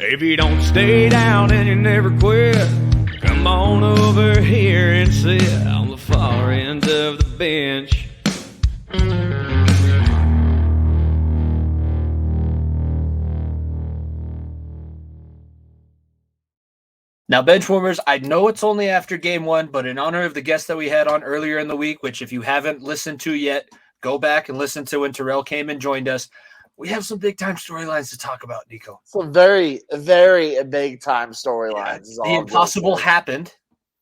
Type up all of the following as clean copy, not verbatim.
If you don't stay down and you never quit, come on over here and sit on the far end of the bench. Now, Benchwarmers, I know it's only after game one, but in honor of the guest that we had on earlier in the week, which if you haven't listened to yet, go back and listen to when Terrell came and joined us. We have some big-time storylines to talk about, Niko. Some very, very big-time storylines. Yeah, the impossible happened.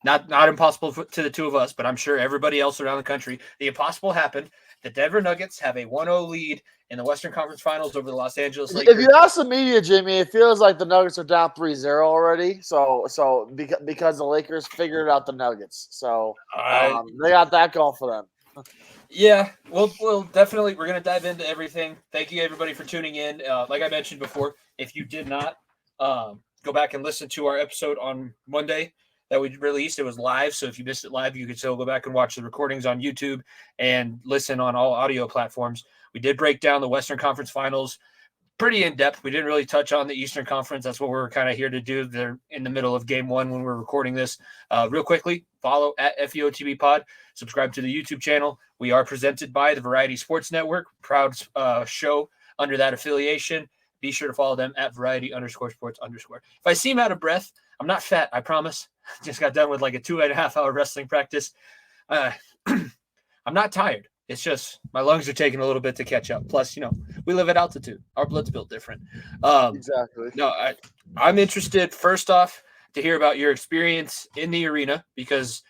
Not impossible to the two of us, but I'm sure everybody else around the country. The impossible happened. The Denver Nuggets have a 1-0 lead in the Western Conference Finals over the Los Angeles Lakers. If you ask the media, Jimmy, it feels like the Nuggets are down 3-0 already. So because the Lakers figured out the Nuggets. So they got that going for them. Yeah, we'll definitely, we're going to dive into everything. Thank you, everybody, for tuning in. Like I mentioned before, if you did not go back and listen to our episode on Monday that we released, it was live. So if you missed it live, you could still go back and watch the recordings on YouTube and listen on all audio platforms. We did break down the Western Conference Finals pretty in depth. We didn't really touch on the Eastern Conference. That's what we're kind of here to do. They're in the middle of game one when we're recording this. Real quickly, follow at FEOTB Pod. Subscribe to the YouTube channel. We are presented by the Variety Sports Network, proud show under that affiliation. Be sure to follow them at variety_sports_. If I seem out of breath, I'm not fat, I promise. Just got done with like a 2.5 hour wrestling practice. I'm not tired. It's just my lungs are taking a little bit to catch up. Plus, we live at altitude. Our blood's built different. Exactly. No, I'm interested, first off, to hear about your experience in the arena, because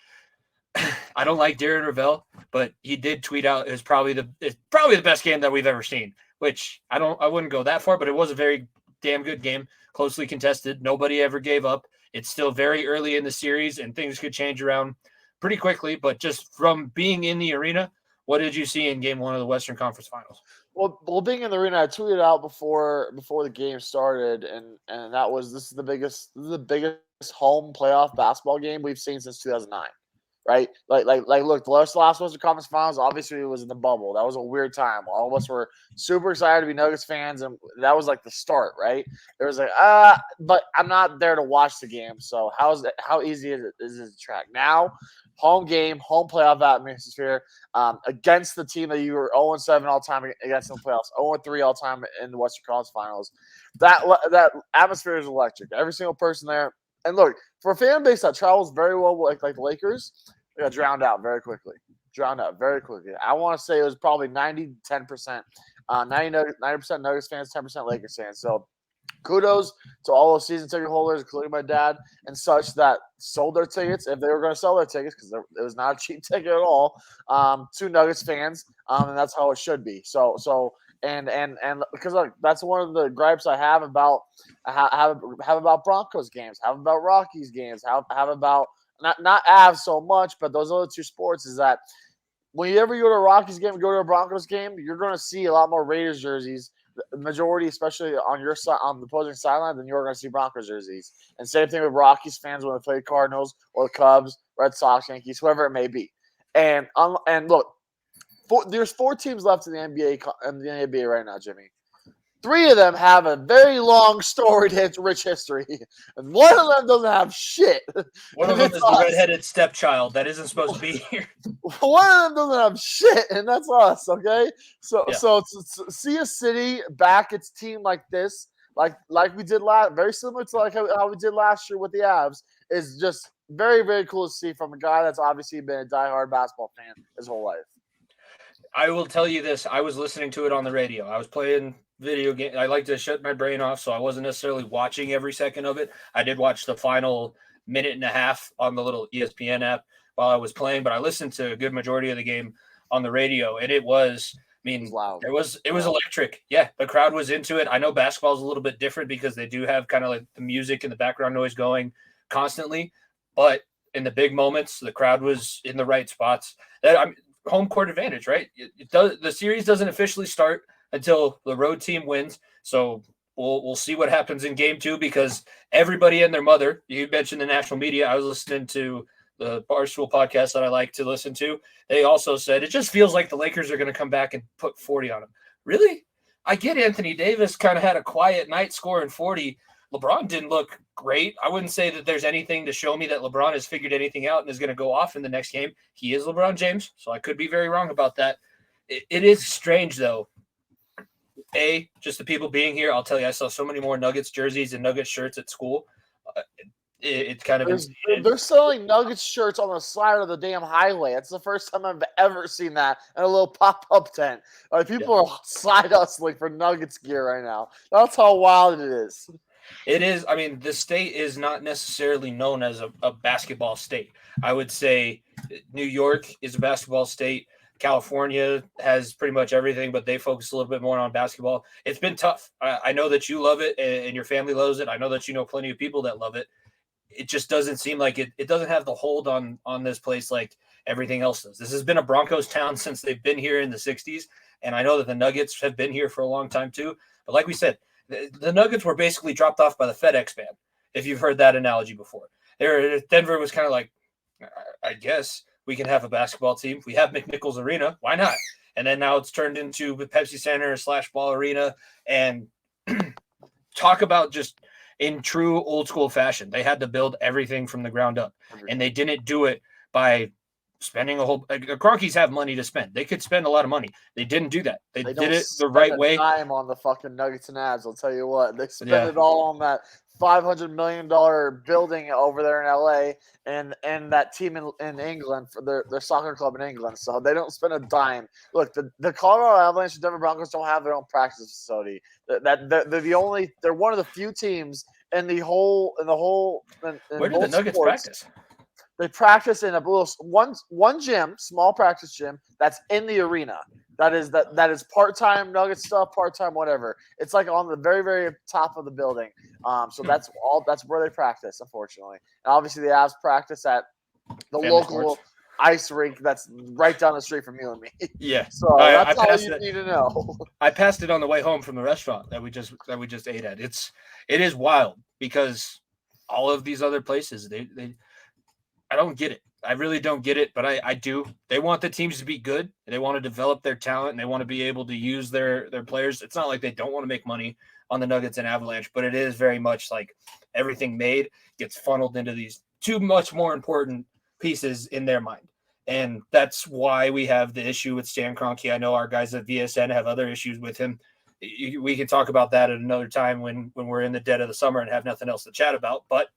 I don't like Darren Ravel, but he did tweet out it's probably the best game that we've ever seen, which I wouldn't go that far, but it was a very damn good game, closely contested. Nobody ever gave up. It's still very early in the series, and things could change around pretty quickly. But just from being in the arena, what did you see in game one of the Western Conference Finals? Well, being in the arena, I tweeted out before the game started, and this is the biggest home playoff basketball game we've seen since 2009. Right? Like, look, the last Western Conference Finals, obviously, it was in the bubble. That was a weird time. All of us were super excited to be Nuggets fans, and that was like the start, right? It was like, but I'm not there to watch the game. So how easy is it to track? Now, home game, home playoff atmosphere against the team that you were 0-7 all time against in the playoffs, 0-3 all time in the Western Conference Finals. That atmosphere is electric. Every single person there. And look, for a fan base that travels very well, like the Lakers, they got drowned out very quickly. I want to say it was probably 90-10%. 90% Nuggets fans, 10% Lakers fans. So kudos to all those season ticket holders, including my dad and such, that sold their tickets, if they were going to sell their tickets, because it was not a cheap ticket at all, to Nuggets fans, and that's how it should be. So and because look, that's one of the gripes I have about Broncos games, have about Rockies games, have about not Avs so much, but those other two sports, is that whenever you go to a Rockies game, go to a Broncos game, you're going to see a lot more Raiders jerseys, the majority, especially on your side, on the opposing sideline, than you're going to see Broncos jerseys. And same thing with Rockies fans when they play Cardinals or the Cubs, Red Sox, Yankees, whoever it may be. And look, there's 4 teams left in the NBA right now, Jimmy. 3 of them have a very long, storied, rich history, and one of them doesn't have shit. One of them is the redheaded stepchild that isn't supposed to be here. One of them doesn't have shit, and that's us. Okay, so to see a city back its team like this, like we did very similar to like how we did last year with the Avs, is just very, very cool to see from a guy that's obviously been a diehard basketball fan his whole life. I will tell you this. I was listening to it on the radio. I was playing video game. I like to shut my brain off, so I wasn't necessarily watching every second of it. I did watch the final minute and a half on the little ESPN app while I was playing, but I listened to a good majority of the game on the radio, and it was, loud. It was electric. Yeah, the crowd was into it. I know basketball is a little bit different because they do have kind of like the music and the background noise going constantly, but in the big moments, the crowd was in the right spots. Home court advantage, right? The series doesn't officially start until the road team wins. So we'll see what happens in game 2, because everybody and their mother, you mentioned the national media. I was listening to the Barstool podcast that I like to listen to. They also said it just feels like the Lakers are going to come back and put 40 on them. Really? I get Anthony Davis kind of had a quiet night scoring 40, LeBron didn't look great. I wouldn't say that there's anything to show me that LeBron has figured anything out and is going to go off in the next game. He is LeBron James, so I could be very wrong about that. It is strange, though. Just the people being here. I'll tell you, I saw so many more Nuggets jerseys and Nuggets shirts at school. It's kind of they're selling Nuggets shirts on the side of the damn highway. It's the first time I've ever seen that in a little pop-up tent. People are side hustling for Nuggets gear right now. That's how wild it is. It is. I mean, the state is not necessarily known as a basketball state. I would say New York is a basketball state. California has pretty much everything, but they focus a little bit more on basketball. It's been tough. I know that you love it and your family loves it. I know that you know plenty of people that love it. It just doesn't seem like it doesn't have the hold on this place like everything else does. This has been a Broncos town since they've been here in the 60s, and I know that the Nuggets have been here for a long time too. But like we said, the Nuggets were basically dropped off by the FedEx man, if you've heard that analogy before. Denver was kind of like, I guess we can have a basketball team. We have McNichols Arena. Why not? And then now it's turned into the Pepsi Center / Ball Arena. And talk about just in true old school fashion. They had to build everything from the ground up. And they didn't do it by spending Cronkies have money to spend. They could spend a lot of money. They didn't do that. They did it the right way. Time on the fucking Nuggets and Avs. I'll tell you what. They spent it all on that $500 million building over there in LA and that team in England for their soccer club in England. So they don't spend a dime. Look, the Colorado Avalanche and Denver Broncos don't have their own practice facility. They're one of the few teams in the whole. Where do the Nuggets practice? They practice in a little one gym, small practice gym that's in the arena. That is part-time Nugget stuff, part-time whatever. It's like on the very, very top of the building. So that's where they practice, unfortunately. And obviously the Avs practice at the Family local sports. ice rink that's right down the street from you and me. Yeah. So that's all you need to know. I passed it on the way home from the restaurant that we just ate at. It is wild because all of these other places, I don't get it. I really don't get it, but I do. They want the teams to be good. They want to develop their talent, and they want to be able to use their players. It's not like they don't want to make money on the Nuggets and Avalanche, but it is very much like everything made gets funneled into these two much more important pieces in their mind. And that's why we have the issue with Stan Kroenke. I know our guys at VSN have other issues with him. We can talk about that at another time when we're in the dead of the summer and have nothing else to chat about. But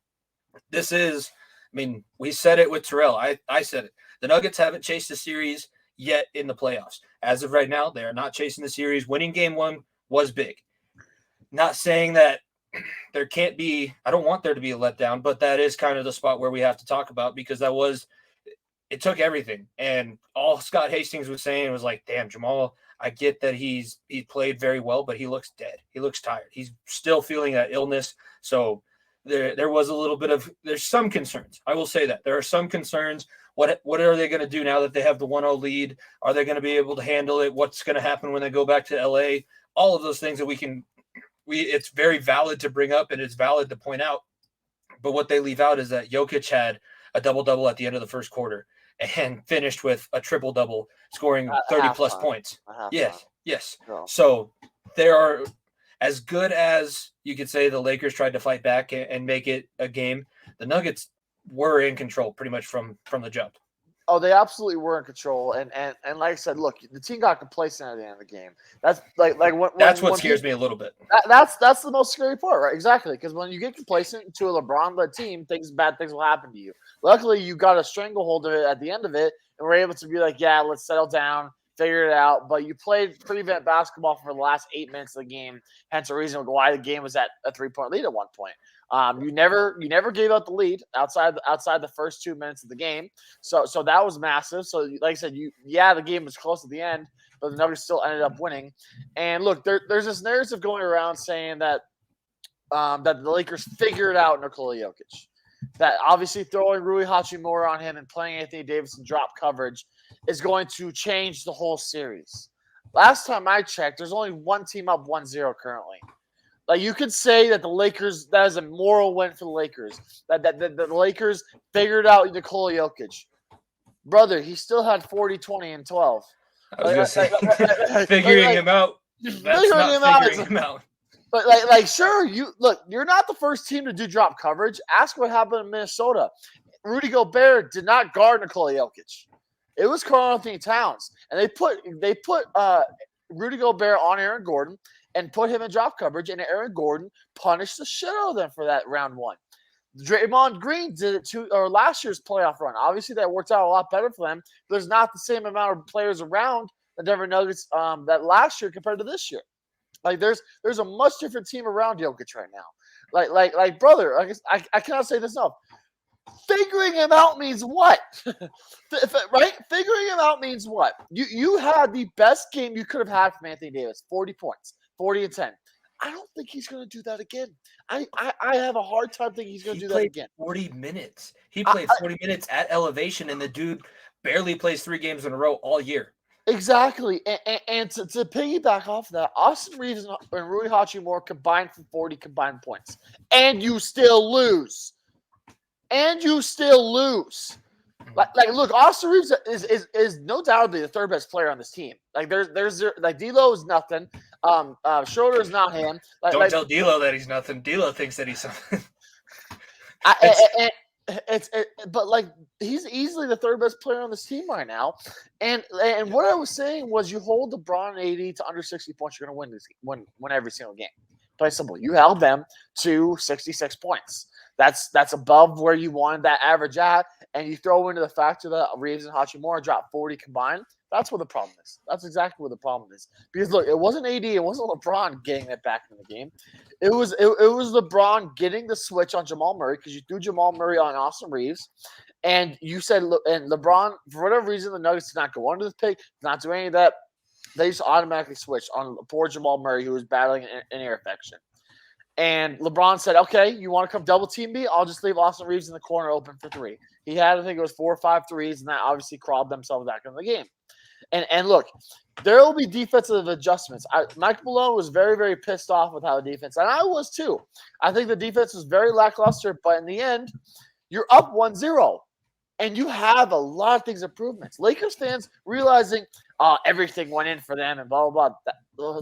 this is – I mean, we said it with Terrell. I said it. The Nuggets haven't chased the series yet in the playoffs. As of right now, they are not chasing the series. Winning game one was big. Not saying that there can't be – I don't want there to be a letdown, but that is kind of the spot where we have to talk about because it took everything. And all Scott Hastings was saying was like, damn, Jamal, I get that he played very well, but he looks dead. He looks tired. He's still feeling that illness. So – There was a little bit of – there's some concerns. I will say that. There are some concerns. What are they going to do now that they have the 1-0 lead? Are they going to be able to handle it? What's going to happen when they go back to L.A.? All of those things that it's very valid to bring up and it's valid to point out. But what they leave out is that Jokic had a double-double at the end of the first quarter and finished with a triple-double, scoring 30-plus points. Yes. No. So there are – as good as you could say the Lakers tried to fight back and make it a game, the Nuggets were in control pretty much from the jump. Oh, they absolutely were in control, and like I said, look, the team got complacent at the end of the game. That's that's what scares me a little bit. That's the most scary part, right? Exactly, because when you get complacent to a LeBron-led team, bad things will happen to you. Luckily, you got a stranglehold of it at the end of it, and we're able to be like, yeah, let's settle down. Figure it out, but you played prevent basketball for the last 8 minutes of the game. Hence the reason why the game was at a 3-point lead at one point. You never gave up the lead outside the first 2 minutes of the game. So that was massive. So like I said, the game was close at the end, but the Nuggets still ended up winning. And look, there's this narrative going around saying that that the Lakers figured out Nikola Jokic. That obviously throwing Rui Hachimura on him and playing Anthony Davis in drop coverage is going to change the whole series. Last time I checked, there's only one team up 1-0 currently. Like you could say that the Lakers, that is a moral win for the Lakers. That the Lakers figured out Nikola Jokic. Brother, he still had 40, 20, and 12. I was going to say, figuring him out. That's not figuring him out. But sure, you're not the first team to do drop coverage. Ask what happened in Minnesota. Rudy Gobert did not guard Nikola Jokic. It was Karl Anthony Towns, and they put Rudy Gobert on Aaron Gordon and put him in drop coverage, and Aaron Gordon punished the shit out of them for that round one. Draymond Green did it last year's playoff run. Obviously, that worked out a lot better for them. There's not the same amount of players around the Denver Nuggets that last year compared to this year. Like there's a much different team around Jokic right now. Like brother, I cannot say this enough. Figuring him out means what? Right? Figuring him out means what? You had the best game you could have had from Anthony Davis, 40 points, 40 and 10. I don't think he's going to do that again. I have a hard time thinking he's going to do that again. 40 minutes. He played 40 minutes at elevation, and the dude barely plays 3 games in a row all year. Exactly. And to piggyback off of that, Austin Reeves and Rui Hachimura combined for 40 combined points. And you still lose. Look, Austin Reeves is no doubtly the third best player on this team. Like there's D'Lo is nothing. Schroeder is not him. Don't tell D'Lo that he's nothing. D'Lo thinks that he's something. But he's easily the third best player on this team right now. And what I was saying was, you hold LeBron and AD to under 60 points, you're going to win every single game. Plain simple. You held them to 66 points. That's above where you wanted that average at, and you throw into the factor that Reeves and Hachimura dropped 40 combined. That's what the problem is. That's exactly what the problem is. Because look, it wasn't AD, it wasn't LeBron getting it back in the game. It was LeBron getting the switch on Jamal Murray, because you threw Jamal Murray on Austin Reeves, and you said, and LeBron, for whatever reason, the Nuggets did not go under the pick, did not do any of that. They just automatically switched on poor Jamal Murray, who was battling an ear infection. And LeBron said, okay, you want to come double team me? I'll just leave Austin Reeves in the corner open for 3. He had, I think it was 4 or 5 threes, and that obviously crawled themselves back into the game. And look, there will be defensive adjustments. Mike Malone was very, very pissed off with how the defense, and I was too. I think the defense was very lackluster, but in the end, you're up 1-0. And you have a lot of things improvements. Lakers fans realizing everything went in for them and blah, blah, blah.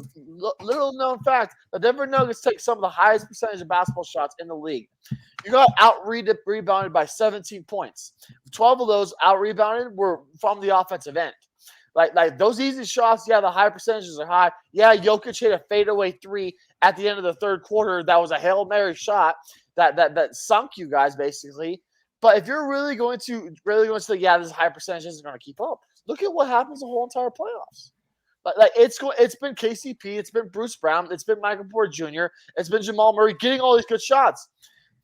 Little known fact, the Denver Nuggets take some of the highest percentage of basketball shots in the league. You got out-rebounded by 17 points. 12 of those out-rebounded were from the offensive end. Like those easy shots, yeah, the high percentages are high. Yeah, Jokic hit a fadeaway 3 at the end of the third quarter. That was a Hail Mary shot that sunk you guys, basically. But if you're really going to say, yeah, this high percentage isn't going to keep up, look at what happens the whole entire playoffs. It's been KCP, it's been Bruce Brown, it's been Michael Porter Jr., it's been Jamal Murray getting all these good shots.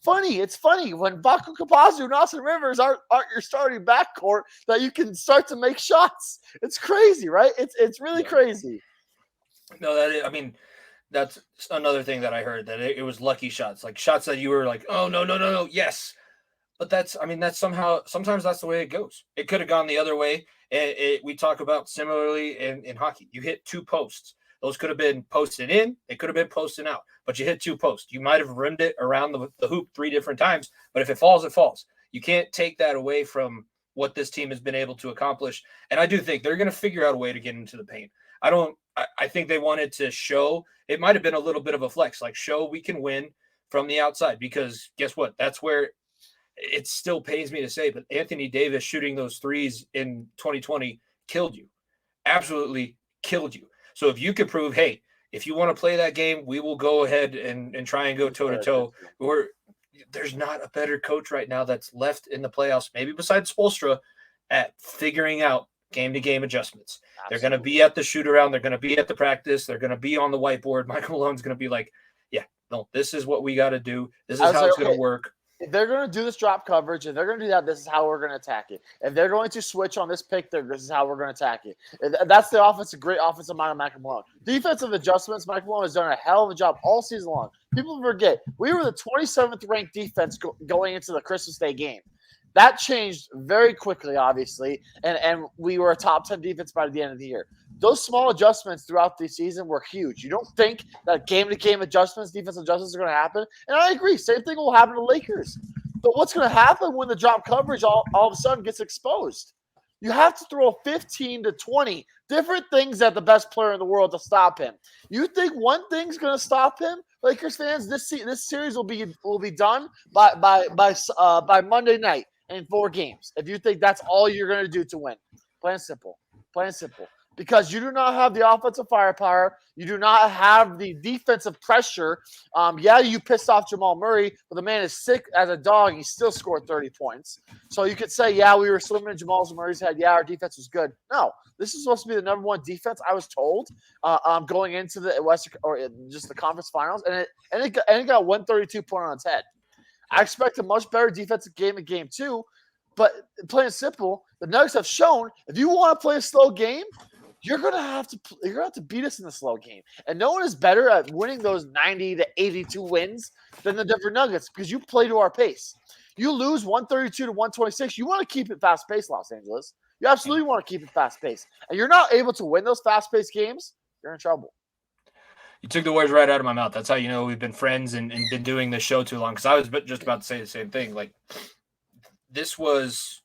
It's funny when Baku Kapazu and Austin Rivers aren't your starting backcourt that you can start to make shots. It's crazy, right? It's really crazy. No, that's another thing that I heard, that it was lucky shots, like shots that you were like, oh no, yes. But sometimes that's the way it goes. It could have gone the other way. We talk about similarly in hockey. You hit 2 posts. Those could have been posted in. They could have been posted out. But you hit 2 posts. You might have rimmed it around the hoop 3 different times. But if it falls, it falls. You can't take that away from what this team has been able to accomplish. And I do think they're going to figure out a way to get into the paint. I think they wanted to show. It might have been a little bit of a flex, like show we can win from the outside. Because guess what? That's where – it still pains me to say, but Anthony Davis shooting those threes in 2020 killed you. Absolutely killed you. So if you could prove, hey, if you want to play that game, we will go ahead and try and go toe-to-toe. There's not a better coach right now that's left in the playoffs, maybe besides Spoelstra, at figuring out game-to-game adjustments. Absolutely. They're going to be at the shoot-around. They're going to be at the practice. They're going to be on the whiteboard. Michael Malone's going to be like, yeah, no, this is what we got to do. This is how it's going to work. If they're going to do this drop coverage, if they're going to do that, this is how we're going to attack it. If they're going to switch on this pick, this is how we're going to attack it. That's the great offensive mind of Michael Malone. Defensive adjustments, Michael Malone has done a hell of a job all season long. People forget, we were the 27th ranked defense going into the Christmas Day game. That changed very quickly, obviously, and we were a top 10 defense by the end of the year. Those small adjustments throughout the season were huge. You don't think that game-to-game adjustments, defensive adjustments are going to happen? And I agree. Same thing will happen to Lakers. But what's going to happen when the drop coverage all of a sudden gets exposed? You have to throw 15 to 20 different things at the best player in the world to stop him. You think one thing's going to stop him, Lakers fans? This series will be done by Monday night in 4 games. If you think that's all you're going to do to win, plain and simple, plain and simple. Because you do not have the offensive firepower, you do not have the defensive pressure. Yeah, you pissed off Jamal Murray, but the man is sick as a dog. And he still scored 30 points. So you could say, yeah, we were swimming in Jamal Murray's head. Yeah, our defense was good. No, this is supposed to be the number 1 defense. I was told going into the Western or just the conference finals, and it got 132 points on its head. I expect a much better defensive game in game 2, but plain and simple, the Nuggets have shown if you want to play a slow game, you're gonna have to beat us in the slow game, and no one is better at winning those 90 to 82 wins than the Denver Nuggets because you play to our pace. You lose 132 to 126. You want to keep it fast paced, Los Angeles. You absolutely want to keep it fast paced, and you're not able to win those fast paced games. You're in trouble. You took the words right out of my mouth. That's how you know we've been friends and been doing this show too long. Because I was just about to say the same thing. Like, this was.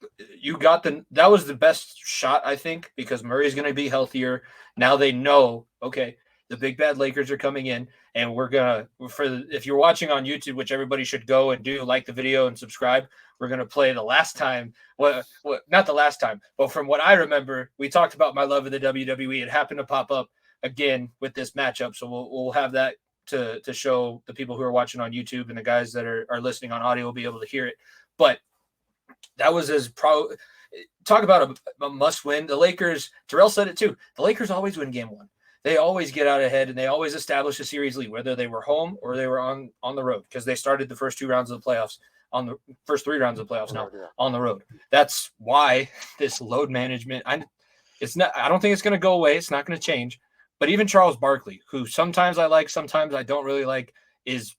That was the best shot, I think, because Murray's going to be healthier. Now they know, okay, the big bad Lakers are coming in, and if you're watching on YouTube, which everybody should go and do, like the video and subscribe, we're going to play the last time. Not the last time, but from what I remember, we talked about my love of the WWE. It happened to pop up again with this matchup. So we'll have that to show the people who are watching on YouTube, and the guys that are listening on audio will be able to hear it. But that was talk about a must win. The Lakers, Terrell said it too. The Lakers always win game 1. They always get out ahead, and they always establish a series lead, whether they were home or they were on the road, because they started the first 2 rounds of the playoffs on the first 3 rounds of the playoffs now on the road. That's why this load management, I don't think it's going to go away. It's not going to change. But even Charles Barkley, who sometimes I like, sometimes I don't really like, is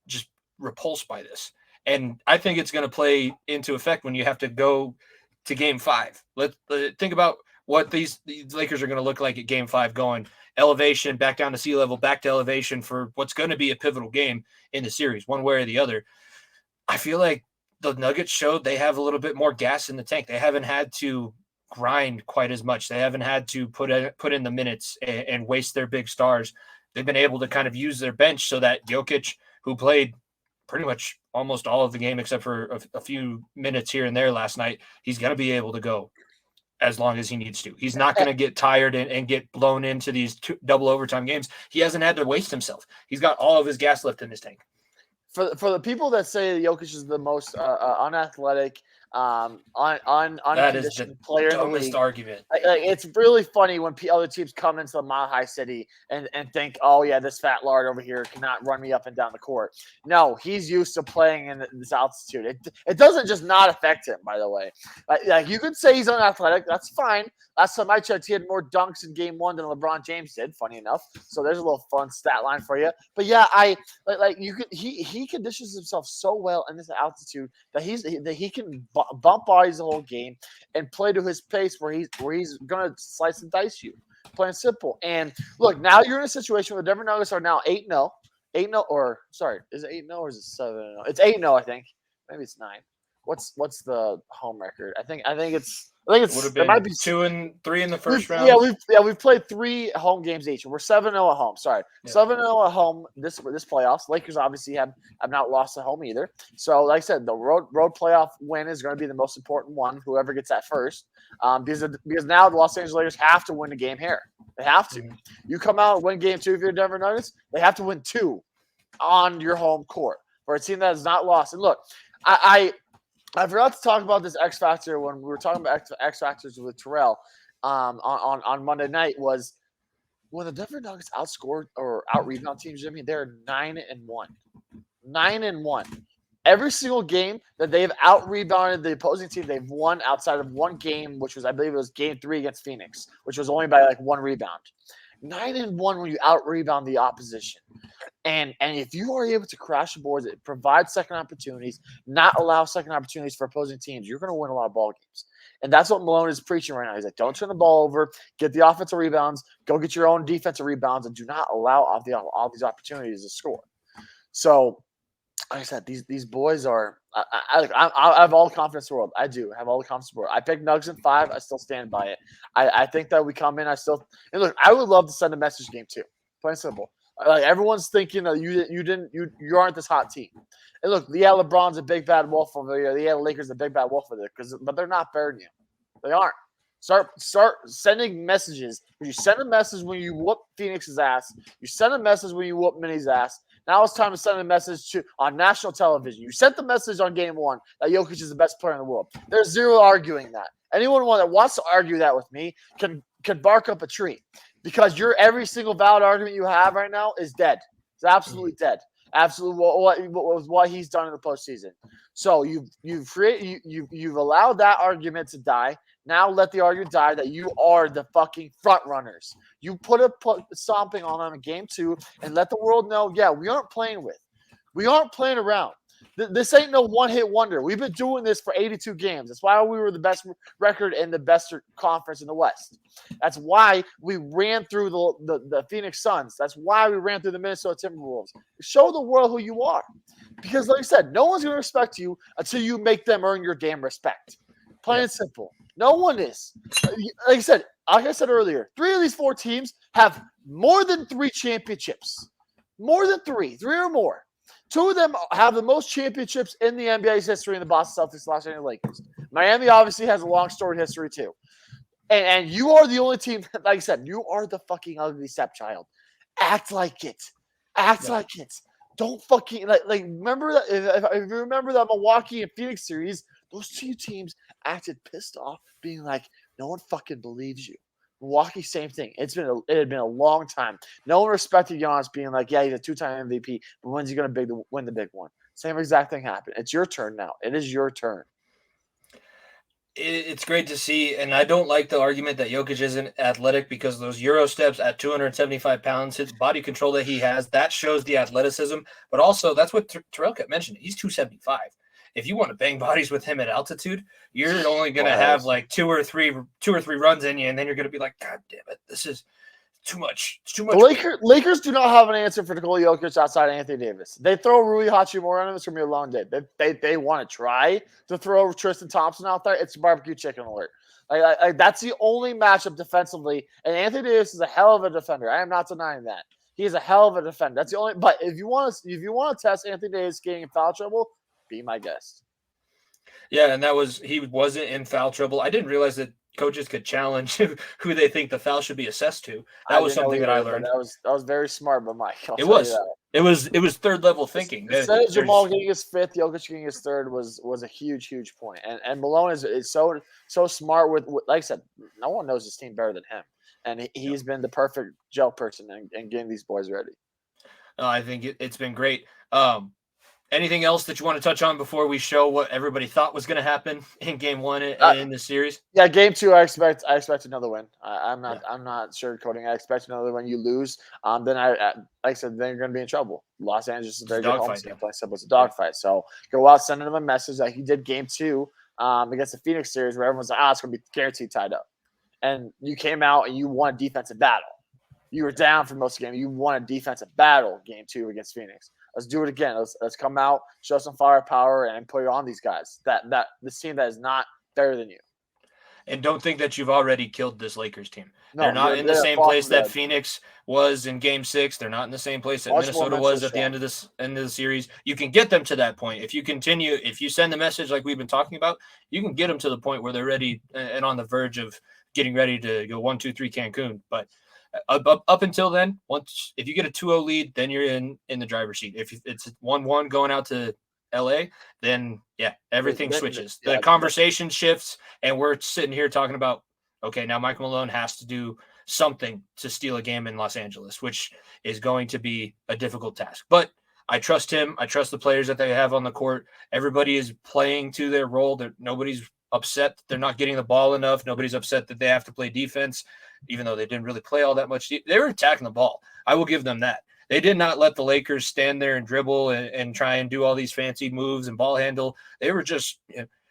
just repulsed by this. And I think it's going to play into effect when you have to go to game 5. Let's think about what these Lakers are going to look like at game 5, going elevation back down to sea level, back to elevation for what's going to be a pivotal game in the series, one way or the other. I feel like the Nuggets showed they have a little bit more gas in the tank. They haven't had to grind quite as much. They haven't had to put in the minutes and waste their big stars. They've been able to kind of use their bench so that Jokic, who played pretty much almost all of the game except for a few minutes here and there last night, he's going to be able to go as long as he needs to. He's not going to get tired and get blown into these double overtime games. He hasn't had to waste himself. He's got all of his gas left in his tank. For the people that say Jokic is the most unathletic, unconditioned player in the league. Argument. It's really funny when other teams come into the Mile High City and think, oh, yeah, this fat lard over here cannot run me up and down the court. No, he's used to playing in this altitude. It doesn't just not affect him, by the way. Like you could say he's unathletic. That's fine. Last time I checked, he had more dunks in game 1 than LeBron James did, funny enough. So there's a little fun stat line for you. But yeah, he conditions himself so well in this altitude that he can bump bodies the whole game and play to his pace where he's gonna slice and dice you, plain and simple. And look, now you're in a situation where the Denver Nuggets are now 8-0, or sorry, is it 8-0 or is it 7-0? It's 8-0, I think. Maybe it's 9. What's the home record? I think it's would have been, it might be 2 and 3 in the first round. We've played 3 home games each. We're 7-0 at home. Sorry, 7-0 at home this playoffs. Lakers obviously have not lost at home either. So, like I said, the road playoff win is going to be the most important one. Whoever gets that first, because now the Los Angeles Lakers have to win the game here. They have to. You come out and win game 2 if you're Denver Nuggets. They have to win 2 on your home court for a team that has not lost. And look, I forgot to talk about this X Factor when we were talking about X Factors with Terrell on Monday night. Was when the Denver Nuggets outscored or out-rebound teams, Jimmy, they're 9-1. 9-1. Every single game that they've out-rebounded the opposing team, they've won outside of one game, which was, I believe it was game 3 against Phoenix, which was only by like 1 rebound. 9-1 when you out-rebound the opposition. And if you are able to crash the boards, it provides second opportunities, not allow second opportunities for opposing teams, you're going to win a lot of ball games. And that's what Malone is preaching right now. He's like, don't turn the ball over, get the offensive rebounds, go get your own defensive rebounds, and do not allow all these opportunities to score. So like I said, these boys are. I have all the confidence in the world. I do have all the confidence in the world. I picked Nuggets in 5. I still stand by it. I think that we come in. And look. I would love to send a message game too. Plain and simple. Like everyone's thinking that you aren't this hot team. And look, yeah, LeBron's a big bad wolf over there. Yeah, the Lakers a big bad wolf over there. But they're not better than you. They aren't. Start sending messages. You send a message when you whoop Phoenix's ass. You send a message when you whoop Minnie's ass. Now it's time to send a message on national television. You sent the message on game 1 that Jokic is the best player in the world. There's zero arguing that. Anyone that wants to argue that with me can bark up a tree, because every single valid argument you have right now is dead. It's absolutely dead. Absolutely, what he's done in the postseason. So you've allowed that argument to die. Now let the argument die that you are the fucking front runners. You put stomping on them in game 2 and let the world know, yeah, we aren't playing around. This ain't no one-hit wonder. We've been doing this for 82 games. That's why we were the best record in the best conference in the West. That's why we ran through the Phoenix Suns. That's why we ran through the Minnesota Timberwolves. Show the world who you are. Because like I said, no one's going to respect you until you make them earn your damn respect. Plain and simple. No one is. Like I said earlier, 3 of these 4 teams have more than 3 championships. More than 3 or more. 2 of them have the most championships in the NBA's history in the Boston Celtics, Los Angeles Lakers. Miami obviously has a long storied history too. And you are the only team, like I said, you are the fucking ugly stepchild. Act like it. Like it. Don't fucking like remember that if you remember that Milwaukee and Phoenix series, those 2 teams acted pissed off, being like, no one fucking believes you. Milwaukee, same thing. It had been a long time. No one respected Giannis being like, yeah, he's a 2-time MVP, but when's he going to win the big one? Same exact thing happened. It's your turn now. It is your turn. It's great to see, and I don't like the argument that Jokic isn't athletic, because those Euro steps at 275 pounds, his body control that he has, that shows the athleticism. But also, that's what Terrell kept mentioning. He's 275. If you want to bang bodies with him at altitude, you're only going to have like two or three runs in you, and then you're going to be like, God damn it, this is too much. It's too much. The Lakers do not have an answer for Nikola Jokic outside Anthony Davis. They throw Rui Hachimura on him. It's going to be a long day. They want to try to throw Tristan Thompson out there. It's barbecue chicken alert. That's the only matchup defensively. And Anthony Davis is a hell of a defender. I am not denying that. He is a hell of a defender. That's the only. But if you want to test Anthony Davis getting in foul trouble, be my guest. Yeah, and he wasn't in foul trouble. I didn't realize that coaches could challenge who they think the foul should be assessed to. That was something that I learned. That was very smart by Mike. It was third level thinking. Instead of Jamal getting his 5th, Jokic getting his 3rd was a huge point. And Malone is so smart with, like I said, no one knows his team better than him. And he's been the perfect gel person in getting these boys ready. I think it's been great. Anything else that you want to touch on before we show what everybody thought was going to happen in game 1 in this series? Yeah, game 2, I expect another win. I'm not sugarcoating. I expect another win. You lose, then like I said, then you're going to be in trouble. Los Angeles is a very good home team. It's a dogfight. So go out, send them a message like he did game 2 against the Phoenix series, where everyone's like, it's going to be guaranteed tied up. And you came out and you won a defensive battle. You were down for most of the game. You won a defensive battle game 2 against Phoenix. Let's do it again. Let's come out, show some firepower, and put it on these guys. This team that is not better than you. And don't think that you've already killed this Lakers team. They're not in the same place that Phoenix was in game 6. They're not in the same place that Minnesota was at the end of the series. You can get them to that point. If you send the message like we've been talking about, you can get them to the point where they're ready and on the verge of getting ready to go 1-2-3 Cancun. But up until then, if you get a 2-0 lead, then you're in the driver's seat. If it's 1-1 going out to LA, then everything switches. The conversation shifts, and we're sitting here talking about, okay, now Michael Malone has to do something to steal a game in Los Angeles, which is going to be a difficult task. But I trust him. I trust the players that they have on the court. Everybody is playing to their role. Nobody's upset that they're not getting the ball enough. Nobody's upset that they have to play defense, even though they didn't really play all that much. They were attacking the ball. I will give them that. They did not let the Lakers stand there and dribble and try and do all these fancy moves and ball handle. They were just,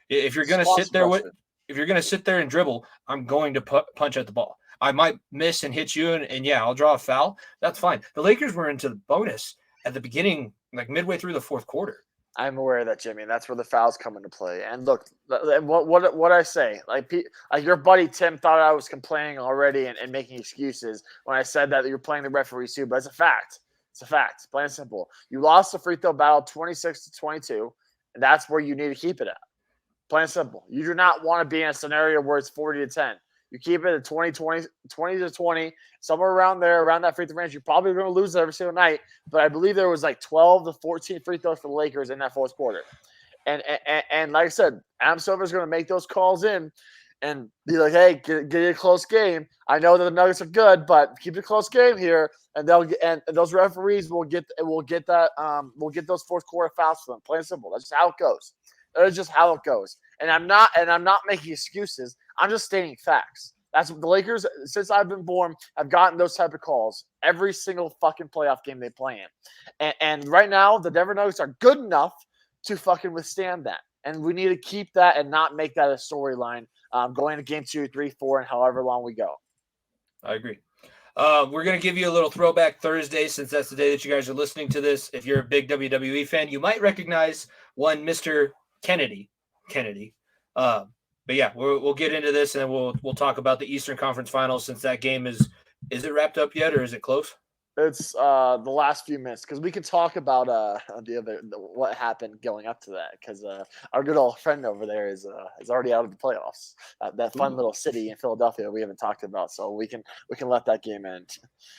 if you're going to sit there and dribble, I'm going to punch at the ball. I might miss and hit you, and I'll draw a foul. That's fine. The Lakers were into the bonus at the beginning, like midway through the fourth quarter. I'm aware of that, Jimmy, and that's where the fouls come into play. And look, what I say, like your buddy Tim thought I was complaining already and making excuses when I said that you're playing the referees too, but it's a fact. It's a fact, plain and simple. You lost the free throw battle 26-22, and that's where you need to keep it at. Plain and simple. You do not want to be in a scenario where it's 40-10. You keep it at 20-20, somewhere around there, around that free throw range. You're probably going to lose every single night. But I believe there was like 12 to 14 free throws for the Lakers in that fourth quarter. And like I said, Adam Silver's going to make those calls in and be like, hey, get a close game. I know that the Nuggets are good, but keep it a close game here. And those referees will get those fourth quarter fouls for them. Plain and simple. That's just how it goes. That's just how it goes. And I'm not making excuses. I'm just stating facts. That's what the Lakers, since I've been born, have gotten those type of calls every single fucking playoff game they play in. And right now, the Denver Nuggets are good enough to fucking withstand that. And we need to keep that and not make that a storyline going to game 2, 3, 4, and however long we go. I agree. We're going to give you a little throwback Thursday since that's the day that you guys are listening to this. If you're a big WWE fan, you might recognize one Mr. Kennedy. But yeah, we'll get into this and we'll talk about the Eastern Conference Finals since that game is it wrapped up yet or is it close? It's the last few minutes because we can talk about what happened going up to that because our good old friend over there is already out of the playoffs. That fun little city in Philadelphia we haven't talked about, so we can let that game end.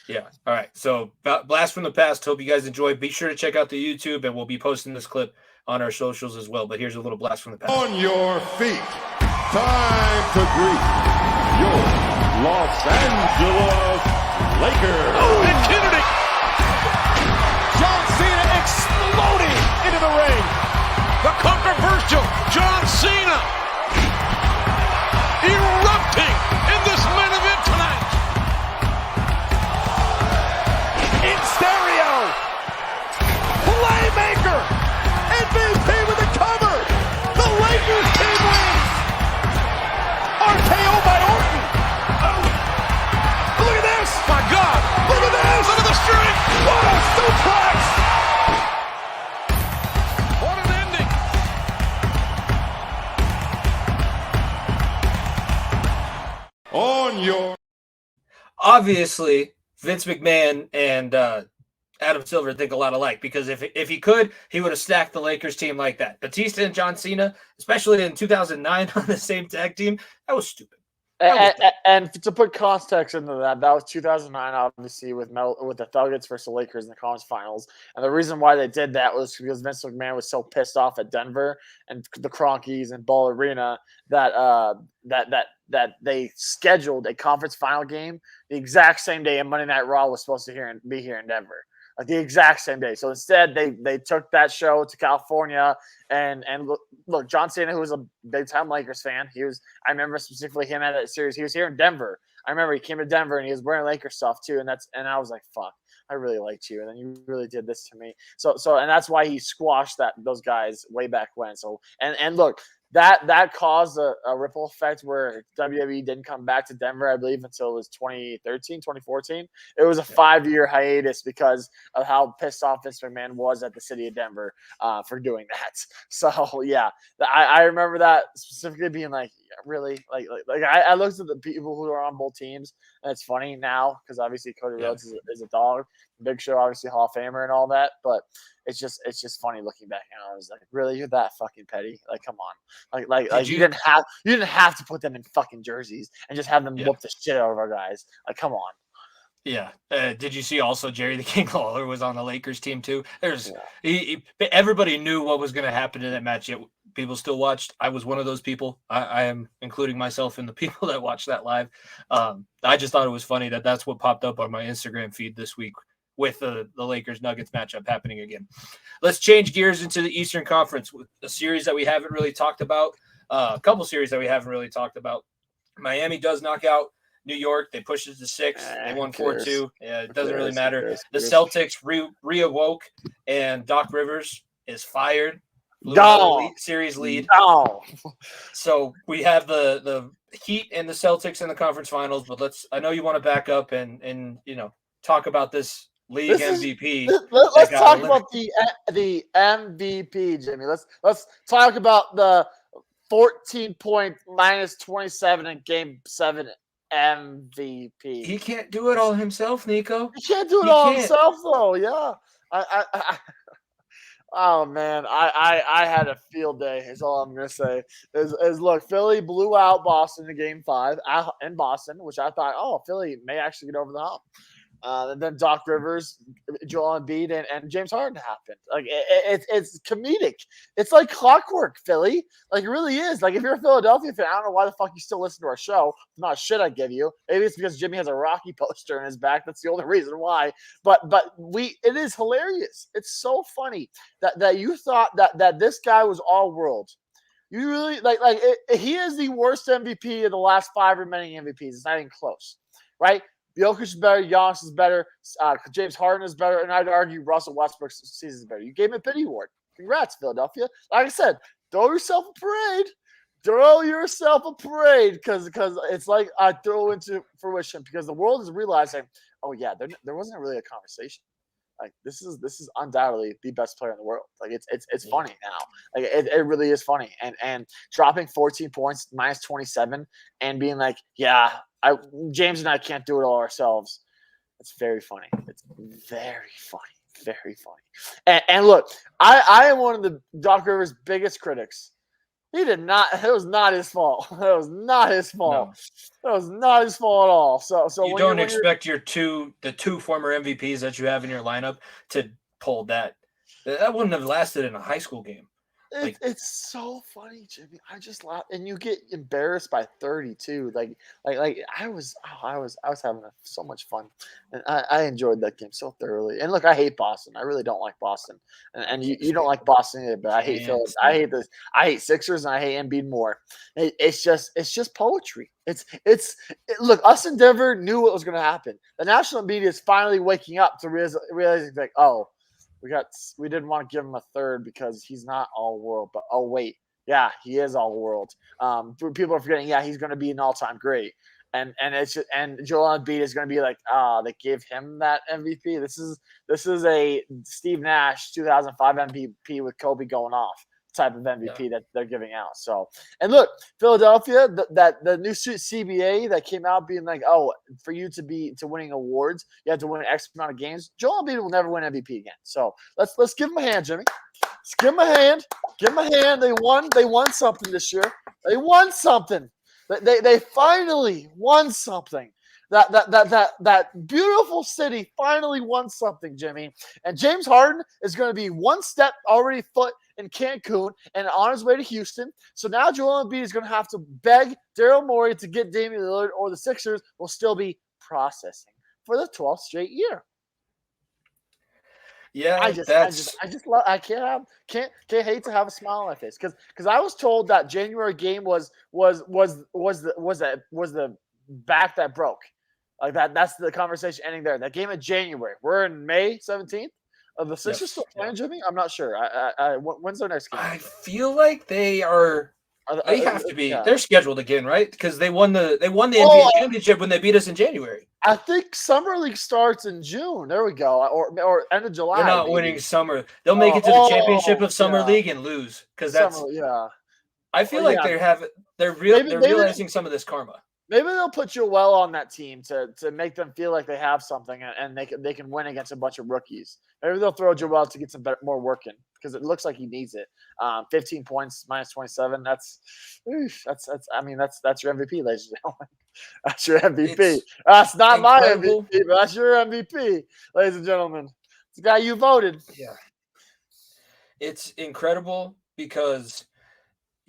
Yeah. All right. So blast from the past. Hope you guys enjoy. Be sure to check out the YouTube and we'll be posting this clip on our socials as well. But here's a little blast from the past. On your feet. Time to greet your Los Angeles Lakers. Oh, and Kennedy. John Cena exploding into the ring. The controversial John Cena erupting in this main event tonight. In stereo. Playmaker. MVP with a cover. The Lakers team wins. RKO by Orton. Oh. Look at this. My God. Look at this. Look at the string. What a suplex. What an ending. On your Obviously, Vince McMahon and Adam Silver think a lot alike because if he could, he would have stacked the Lakers team like that. Batista and John Cena, especially in 2009 on the same tag team, that was stupid. And to put context into that was 2009, obviously, with the Nuggets versus the Lakers in the conference finals. And the reason why they did that was because Vince McMahon was so pissed off at Denver and the Cronkies and Ball Arena that they scheduled a conference final game the exact same day and Monday Night Raw was supposed to be here in Denver. Like the exact same day. So instead, they took that show to California and look, John Cena, who was a big time Lakers fan, I remember specifically him at that series. He was here in Denver. I remember he came to Denver and he was wearing Lakers stuff too. And I was like, fuck, I really liked you. And then you really did this to me. So and that's why he squashed those guys way back when. So and look, that caused a ripple effect where WWE didn't come back to Denver, I believe, until it was 2013, 2014. It was a 5-year hiatus because of how pissed off Vince McMahon was at the city of Denver for doing that. So, yeah, I remember that specifically being like, really? Like I looked at the people who are on both teams, and it's funny now because obviously Cody Rhodes is a dog. Big Show, obviously Hall of Famer and all that, but it's just funny looking back. And I was like, really, you're that fucking petty? Like, come on, like you didn't have to put them in fucking jerseys and just have them whoop the shit out of our guys. Like, come on. Yeah. Did you see also Jerry the King Lawler was on the Lakers team too? Everybody knew what was going to happen in that match. Yet people still watched. I was one of those people. I am including myself in the people that watched that live. I just thought it was funny that's what popped up on my Instagram feed this week with the Lakers Nuggets matchup happening again. Let's change gears into the Eastern Conference with a series that we haven't really talked about. A couple series that we haven't really talked about. Miami does knock out New York. They pushed it to 6. They won 4-2. Yeah, it doesn't really matter. The Celtics reawoke, and Doc Rivers is fired. Series lead. So we have the Heat and the Celtics in the conference finals. But I know you want to back up and talk about this league MVP. Let's talk about the MVP, Jimmy. Let's talk about the 14 point minus 27 in Game 7 MVP. He can't do it all himself, Nico. He can't do it all himself, though. Yeah. Oh man, I had a field day. Is all I'm gonna say. Is look, Philly blew out Boston in Game 5 in Boston, which I thought, Philly may actually get over the hump. And then Doc Rivers, Joel Embiid, and James Harden happened. Like it's comedic. It's like clockwork, Philly. Like it really is. Like if you're a Philadelphia fan, I don't know why the fuck you still listen to our show. Not shit I give you. Maybe it's because Jimmy has a Rocky poster in his back. That's the only reason why. But it is hilarious. It's so funny that you thought that this guy was all world. You really he is the worst MVP of the last 5 remaining MVPs. It's not even close, right? Jokic is better. Giannis is better. James Harden is better. And I'd argue Russell Westbrook's season is better. You gave him a pity award. Congrats, Philadelphia. Like I said, throw yourself a parade. Throw yourself a parade because it's like I throw into fruition because the world is realizing, oh, yeah, there wasn't really a conversation. Like this is undoubtedly the best player in the world. Like it's funny now. Like it really is funny. And dropping 14 points minus 27 and being like, yeah, James and I can't do it all ourselves. It's very funny. It's very funny. Very funny. And look, I am one of the Doc Rivers' biggest critics. He did not. It was not his fault. It was not his fault. No. It was not his fault at all. So you don't expect the two former MVPs that you have in your lineup to pull that. That wouldn't have lasted in a high school game. It's so funny, Jimmy. I just laugh, and you get embarrassed by 32. Like I was having so much fun, and I enjoyed that game so thoroughly. And look, I hate Boston. I really don't like Boston, and you don't like Boston either. But I hate Philly. I hate this. I hate Sixers, and I hate Embiid more. It's just poetry. Look, us in Denver knew what was going to happen. The national media is finally waking up to realizing like, oh. We didn't want to give him a third because he's not all world, but oh wait, yeah, he is all world. People are forgetting, yeah, he's going to be an all-time great, and Joel Embiid is going to be like, they gave him that MVP. This is a Steve Nash 2005 MVP with Kobe going off type of MVP that they're giving out. So, and look, Philadelphia, the new CBA that came out being like, oh, for you to winning awards, you have to win X amount of games. Joel Embiid will never win MVP again. So let's give him a hand, Jimmy. Let's give him a hand. Give him a hand. They won something this year. They won something. They finally won something. That beautiful city finally won something, Jimmy. And James Harden is going to be one step already foot in Cancun and on his way to Houston. So now Joel Embiid is going to have to beg Daryl Morey to get Damian Lillard, or the Sixers will still be processing for the 12th straight year. Yeah, I just love. I can't hate to have a smile on my face because I was told that January game was the back that broke. Like that's the conversation ending there. That game in January. We're in May 17th. Are the Sixers still playing, Jimmy? I'm not sure. When's their next game? I feel like they are. They have to be. Yeah. They're scheduled again, right? Because they won the NBA championship when they beat us in January. I think Summer League starts in June. There we go, or end of July. They're not winning summer. They'll make it to the championship of Summer League and lose because that's. I feel like they're realizing some of this karma. Maybe they'll put Joel on that team to make them feel like they have something and they can win against a bunch of rookies. Maybe they'll throw Joel to get some more work in because it looks like he needs it. 15 points minus 27. That's your MVP, ladies and gentlemen. That's your MVP. That's not incredible. My MVP, but that's your MVP, ladies and gentlemen. It's the guy you voted. Yeah. It's incredible because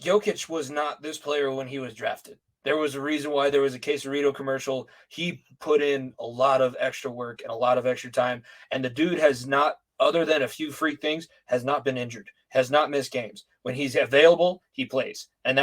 Jokic was not this player when he was drafted. There was a reason why there was a Quesarito commercial. He put in a lot of extra work and a lot of extra time. And the dude has not, other than a few freak things, has not been injured, has not missed games. When he's available, he plays. And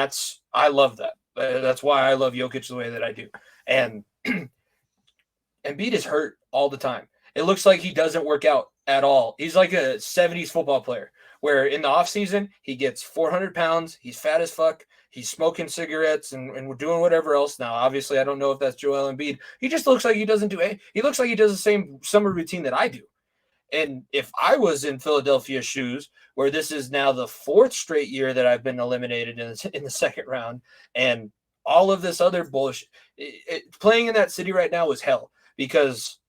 I love that. That's why I love Jokic the way that I do. And Embiid is hurt all the time. It looks like he doesn't work out at all. He's like a 70s football player where in the offseason, he gets 400 pounds. He's fat as fuck. He's smoking cigarettes and we're doing whatever else. Now, obviously, I don't know if that's Joel Embiid. He just looks like he doesn't do it. He looks like he does the same summer routine that I do. And if I was in Philadelphia's shoes, where this is now the 4th straight year that I've been eliminated in the second round, and all of this other bullshit, playing in that city right now is hell because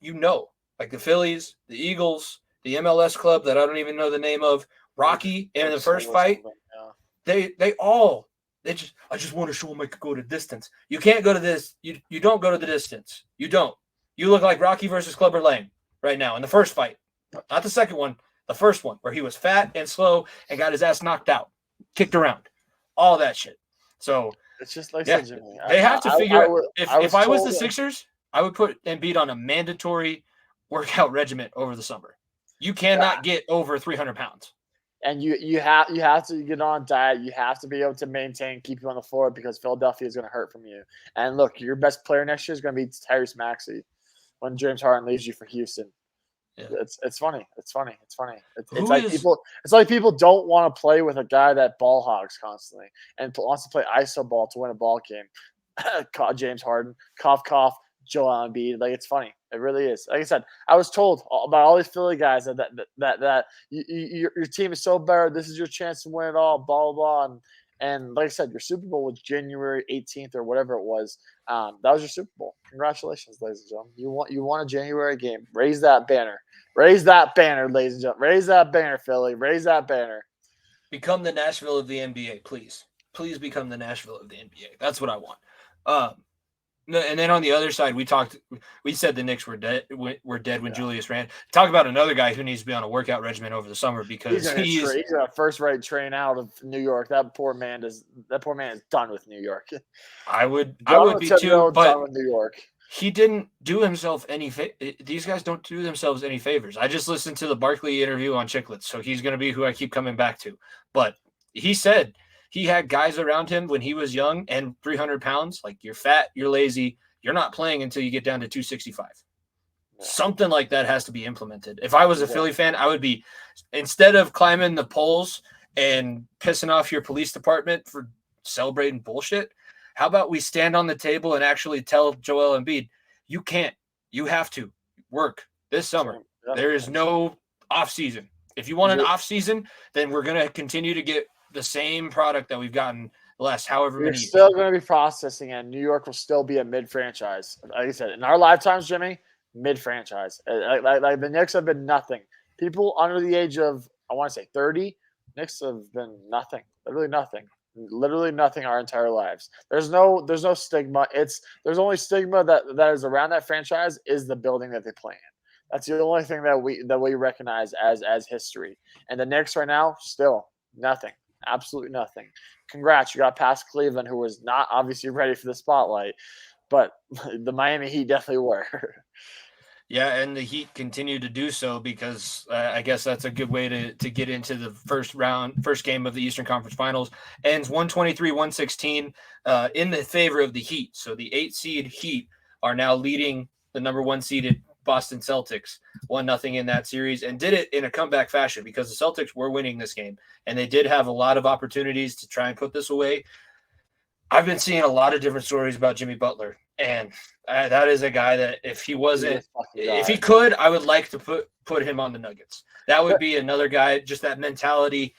like the Phillies, the Eagles, the MLS club that I don't even know the name of, Rocky in the first fight, I just want to show him I could go to distance. You can't go to this. You don't go to the distance. You don't. You look like Rocky versus Clubber Lang right now in the first fight. Not the second one, the first one where he was fat and slow and got his ass knocked out, kicked around, all that shit. So it's just like Jimmy. They have to figure out. If I was the Sixers, I would put Embiid on a mandatory workout regimen over the summer. You cannot get over 300 pounds. And you have to get on a diet. You have to be able to maintain, keep you on the floor because Philadelphia is going to hurt from you. And look, your best player next year is going to be Tyrese Maxey when James Harden leaves you for Houston. Yeah. It's funny. It's like people don't want to play with a guy that ball hogs constantly and wants to play ISO ball to win a ball game. James Harden, cough, Joel Embiid. Like, it's funny. It really is. Like I said, I was told by all these Philly guys that your team is so better. This is your chance to win it all. Blah blah blah. And like I said, your Super Bowl was January 18th or whatever it was. That was your Super Bowl. Congratulations, ladies and gentlemen. You won a January game. Raise that banner. Raise that banner, ladies and gentlemen. Raise that banner, Philly. Raise that banner. Become the Nashville of the NBA, please. Please become the Nashville of the NBA. That's what I want. And then on the other side, we said the Knicks were dead when Julius ran. Talk about another guy who needs to be on a workout regimen over the summer because he's a first-rate train out of New York. That poor man is done with New York. I would be too, but done with New York. He didn't do himself any these guys don't do themselves any favors. I just listened to the Barkley interview on Chicklets, so he's going to be who I keep coming back to. But he said he had guys around him when he was young and 300 pounds. Like, you're fat, you're lazy, you're not playing until you get down to 265. Yeah. Something like that has to be implemented. If I was a Philly fan, I would be, instead of climbing the poles and pissing off your police department for celebrating bullshit, how about we stand on the table and actually tell Joel Embiid, you can't, you have to work this summer. There is no off season. If you want an off season, then we're going to continue to get the same product that we've gotten the last however many years. You're still going to be processing, and New York will still be a mid-franchise. Like I said, in our lifetimes, Jimmy, mid-franchise. Like the Knicks have been nothing. People under the age of, I want to say 30, Knicks have been nothing. Literally nothing our entire lives. There's no stigma. There's only stigma that is around that franchise is the building that they play in. That's the only thing that we recognize as history. And the Knicks right now, still nothing. Absolutely nothing. Congrats, you got past Cleveland, who was not obviously ready for the spotlight, but the Miami Heat definitely were. Yeah, and the Heat continue to do so because I guess that's a good way to get into the first game of the Eastern Conference Finals. Ends 123-116 in the favor of the Heat. So the 8-seed Heat are now leading the number 1 seeded Boston Celtics 1-0 in that series, and did it in a comeback fashion because the Celtics were winning this game, and they did have a lot of opportunities to try and put this away. I've been seeing a lot of different stories about Jimmy Butler, and that is a guy that if he could, I would like to put him on the Nuggets. That would be another guy, just that mentality.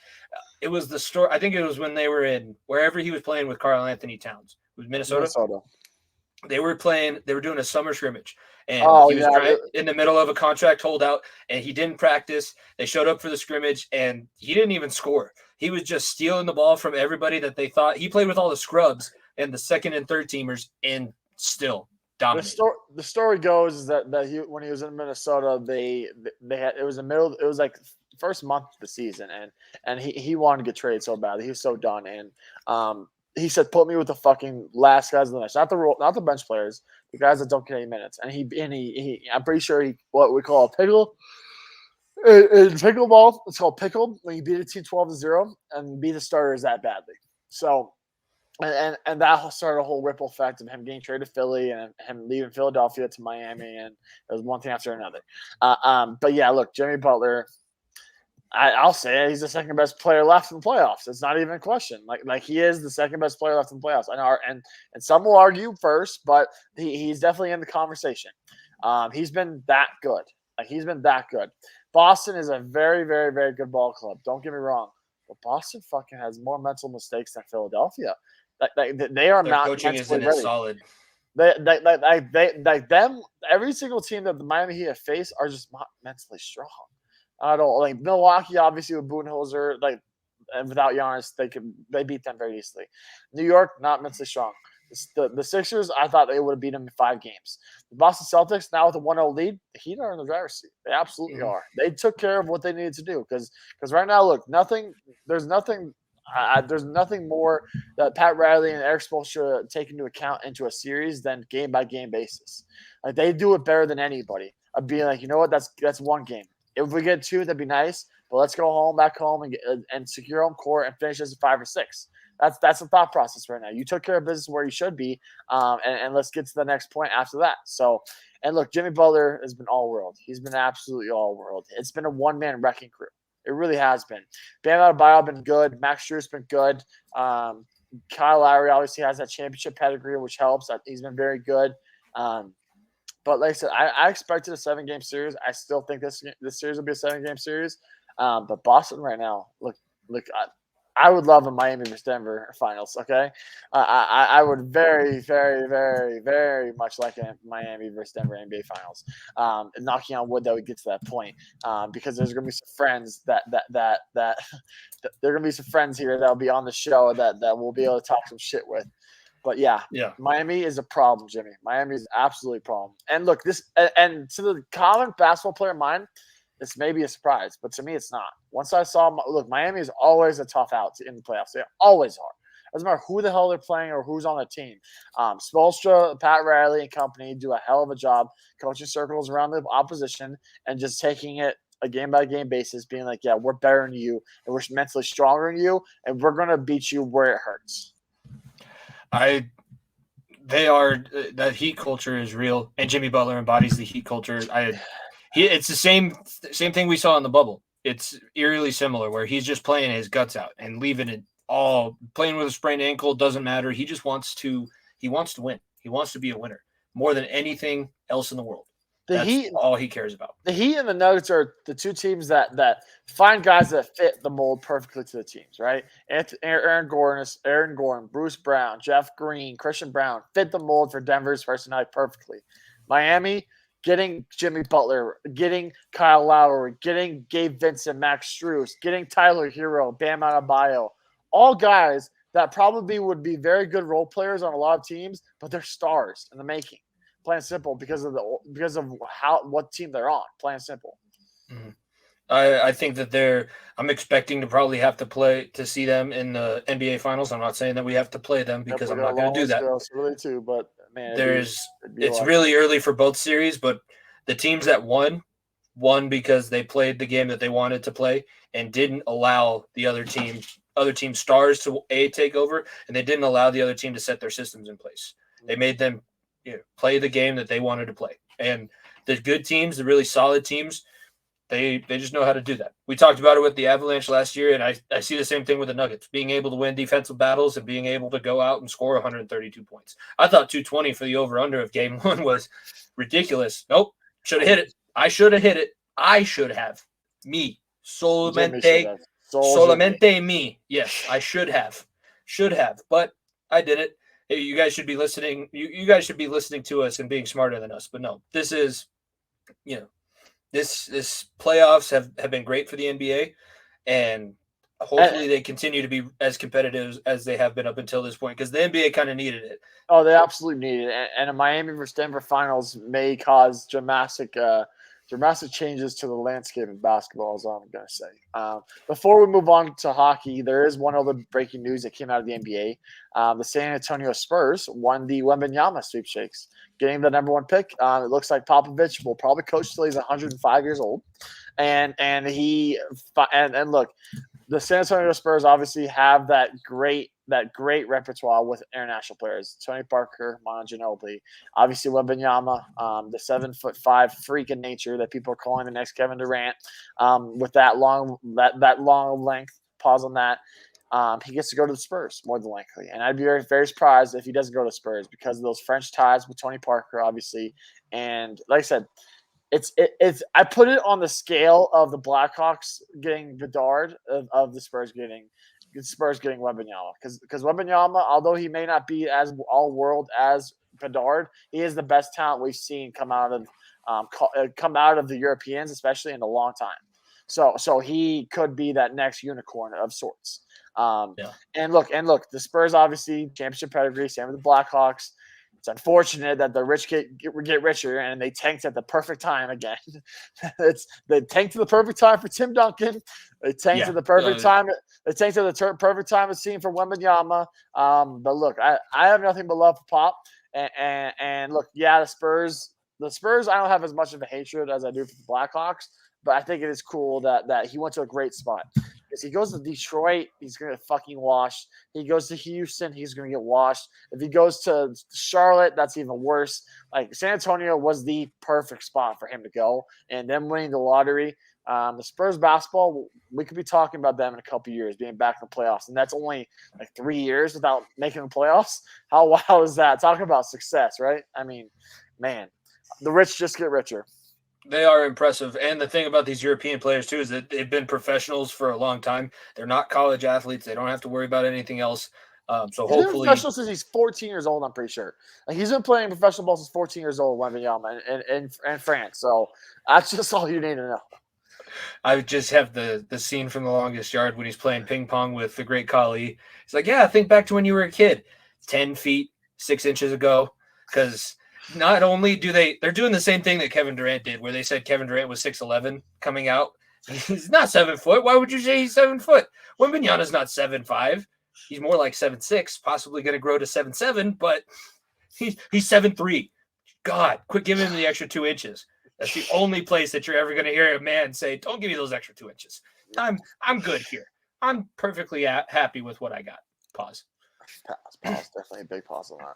It was the story. I think it was when they were in wherever he was playing with Karl Anthony Towns. It was Minnesota. They were doing a summer scrimmage, and he was in the middle of a contract holdout, and he didn't practice. They showed up for the scrimmage, and he didn't even score. He was just stealing the ball from everybody that they thought. He played with all the scrubs and the second and third teamers, and still dominated. The story goes that when he was in Minnesota, they had it was like the first month of the season, and he wanted to get traded so badly. He was so done, and he said, "Put me with the fucking last guys on the bench, not the bench players, the guys that don't get any minutes." And he I'm pretty sure he what we call a pickle. In pickleball, it's called pickle when you beat a team 12-0 and beat the starters that badly. So, and that started a whole ripple effect of him getting traded to Philly and him leaving Philadelphia to Miami, and it was one thing after another. But yeah, look, Jimmy Butler. I'll say it, he's the second best player left in the playoffs. It's not even a question. Like he is the second best player left in the playoffs. I know, and some will argue first, but he's definitely in the conversation. He's been that good. Like he's been that good. Boston is a very, very, very good ball club. Don't get me wrong, but Boston fucking has more mental mistakes than Philadelphia. They are Their not coaching mentally isn't ready. as solid. Them. Every single team that the Miami Heat have faced are just not mentally strong. I don't like Milwaukee, obviously with Budenholzer, and without Giannis, they beat them very easily. New York, not mentally strong. The Sixers, I thought they would have beat them in 5 games. The Boston Celtics, now with a 1-0 lead, the Heat are in the driver's seat. They absolutely are. They took care of what they needed to do because right now, look, there's nothing more that Pat Riley and Eric Spoelstra take into account into a series than game by game basis. Like they do it better than anybody. I'd be like, you know what? That's one game. If we get 2, that'd be nice. But let's go back home, and secure home court and finish this at 5 or 6. That's the thought process right now. You took care of business where you should be, and let's get to the next point after that. So, and look, Jimmy Butler has been all world. He's been absolutely all world. It's been a one-man wrecking crew. It really has been. Bam Adebayo been good. Max Strus been good. Kyle Lowry obviously has that championship pedigree, which helps. He's been very good. But like I said, I expected a 7-game series. I still think this series will be a 7-game series. But Boston right now, look, I would love a Miami versus Denver finals. Okay, I would very, very, very, very much like a Miami versus Denver NBA finals. Knocking on wood that we get to that point, because there's gonna be some friends that there are gonna be some friends here that'll be on the show that we'll be able to talk some shit with. But yeah, Miami is a problem, Jimmy. Miami is absolutely a problem. And look, and to the common basketball player mind, this may be a surprise, but to me, it's not. Once I saw, Miami is always a tough out in the playoffs. They always are. Doesn't matter who the hell they're playing or who's on the team. Spoelstra, Pat Riley, and company do a hell of a job coaching circles around the opposition and just taking it a game-by-game basis, being like, yeah, we're better than you, and we're mentally stronger than you, and we're going to beat you where it hurts. That Heat culture is real, and Jimmy Butler embodies the Heat culture. It's the same thing we saw in the bubble. It's eerily similar, where he's just playing his guts out and leaving it all. Playing with a sprained ankle doesn't matter. He just wants to win. He wants to be a winner more than anything else in the world. That's all he cares about. The Heat and the Nuggets are the 2 teams that find guys that fit the mold perfectly to the teams, right? Aaron Gordon, Bruce Brown, Jeff Green, Christian Brown fit the mold for Denver's personality perfectly. Miami, getting Jimmy Butler, getting Kyle Lowry, getting Gabe Vincent, Max Strus, getting Tyler Hero, Bam Adebayo, all guys that probably would be very good role players on a lot of teams, but they're stars in the making. Plain and simple, because of what team they're on. Plain and simple. Mm-hmm. I think that I'm expecting to probably have to see them in the NBA Finals. I'm not saying that we have to play them because I'm not going to do that. Really too, but man, it's really early for both series. But the teams that won because they played the game that they wanted to play and didn't allow the other team stars to take over, and they didn't allow the other team to set their systems in place. They made them play the game that they wanted to play. And the good teams, the really solid teams, they just know how to do that. We talked about it with the Avalanche last year, and I see the same thing with the Nuggets, being able to win defensive battles and being able to go out and score 132 points. I thought 220 for the over-under of game 1 was ridiculous. Nope, should have hit it. I should have hit it. I should have. Me. Solamente me. Yes, I should have. But I did it. Hey, you guys should be listening. You guys should be listening to us and being smarter than us. But no, this is, this playoffs have been great for the NBA, and hopefully they continue to be as competitive as they have been up until this point, because the NBA kind of needed it. Oh, they absolutely needed it. And a Miami versus Denver finals may cause dramatic changes to the landscape of basketball, is all I'm going to say. Before we move on to hockey, there is one other breaking news that came out of the NBA. The San Antonio Spurs won the Wembanyama sweepstakes, getting the number 1 pick. It looks like Popovich will probably coach till he's 105 years old. And look, the San Antonio Spurs obviously have that great that great repertoire with international players. Tony Parker, Manu Ginobili, obviously Wembanyama, the 7'5" freak in nature that people are calling the next Kevin Durant, with that long length. Pause on that. He gets to go to the Spurs more than likely, and I'd be very, very surprised if he doesn't go to the Spurs because of those French ties with Tony Parker, obviously. And like I said, it's I put it on the scale of the Blackhawks getting Bedard of the Spurs getting Wembanyama, because Wembanyama, although he may not be as all world as Bedard, he is the best talent we've seen come out of the Europeans, especially in a long time. So he could be that next unicorn of sorts. And look, the Spurs obviously championship pedigree, same with the Blackhawks. It's unfortunate that the rich get richer, and they tanked at the perfect time again. They tanked at the perfect time for Tim Duncan. They tanked at the perfect time. They tanked at the perfect time of seeing for Wembanyama. But look, I have nothing but love for Pop. And look, the Spurs. I don't have as much of a hatred as I do for the Blackhawks, but I think it is cool that he went to a great spot. If he goes to Detroit, he's going to get fucking washed. He goes to Houston, he's going to get washed. If he goes to Charlotte, that's even worse. Like, San Antonio was the perfect spot for him to go. And then winning the lottery, the Spurs basketball, we could be talking about them in a couple of years, being back in the playoffs. And that's only like 3 years without making the playoffs. How wild is that? Talking about success, right? I mean, man, the rich just get richer. They are impressive. And the thing about these European players, too, is that they've been professionals for a long time. They're not college athletes. They don't have to worry about anything else. So he's hopefully, been professional since he's 14 years old, I'm pretty sure. Like, he's been playing professional ball since 14 years old, Wembanyama, in France. So that's just all you need to know. I just have the scene from The Longest Yard when he's playing ping pong with the great Kali. He's like, yeah, think back to when you were a kid, 10 feet, 6 inches ago. Because not only they're doing the same thing that Kevin Durant did, where they said Kevin Durant was 6'11" coming out. He's not 7 foot. Why would you say he's 7 foot? Wembanyama's not 7'5". He's more like 7'6", possibly going to grow to 7'7", but he's 7'3". God, quit giving him the extra 2 inches. That's the only place that you're ever going to hear a man say, "Don't give me those extra 2 inches. I'm good here. I'm perfectly happy with what I got." Pause. Pause. Definitely a big pause on that.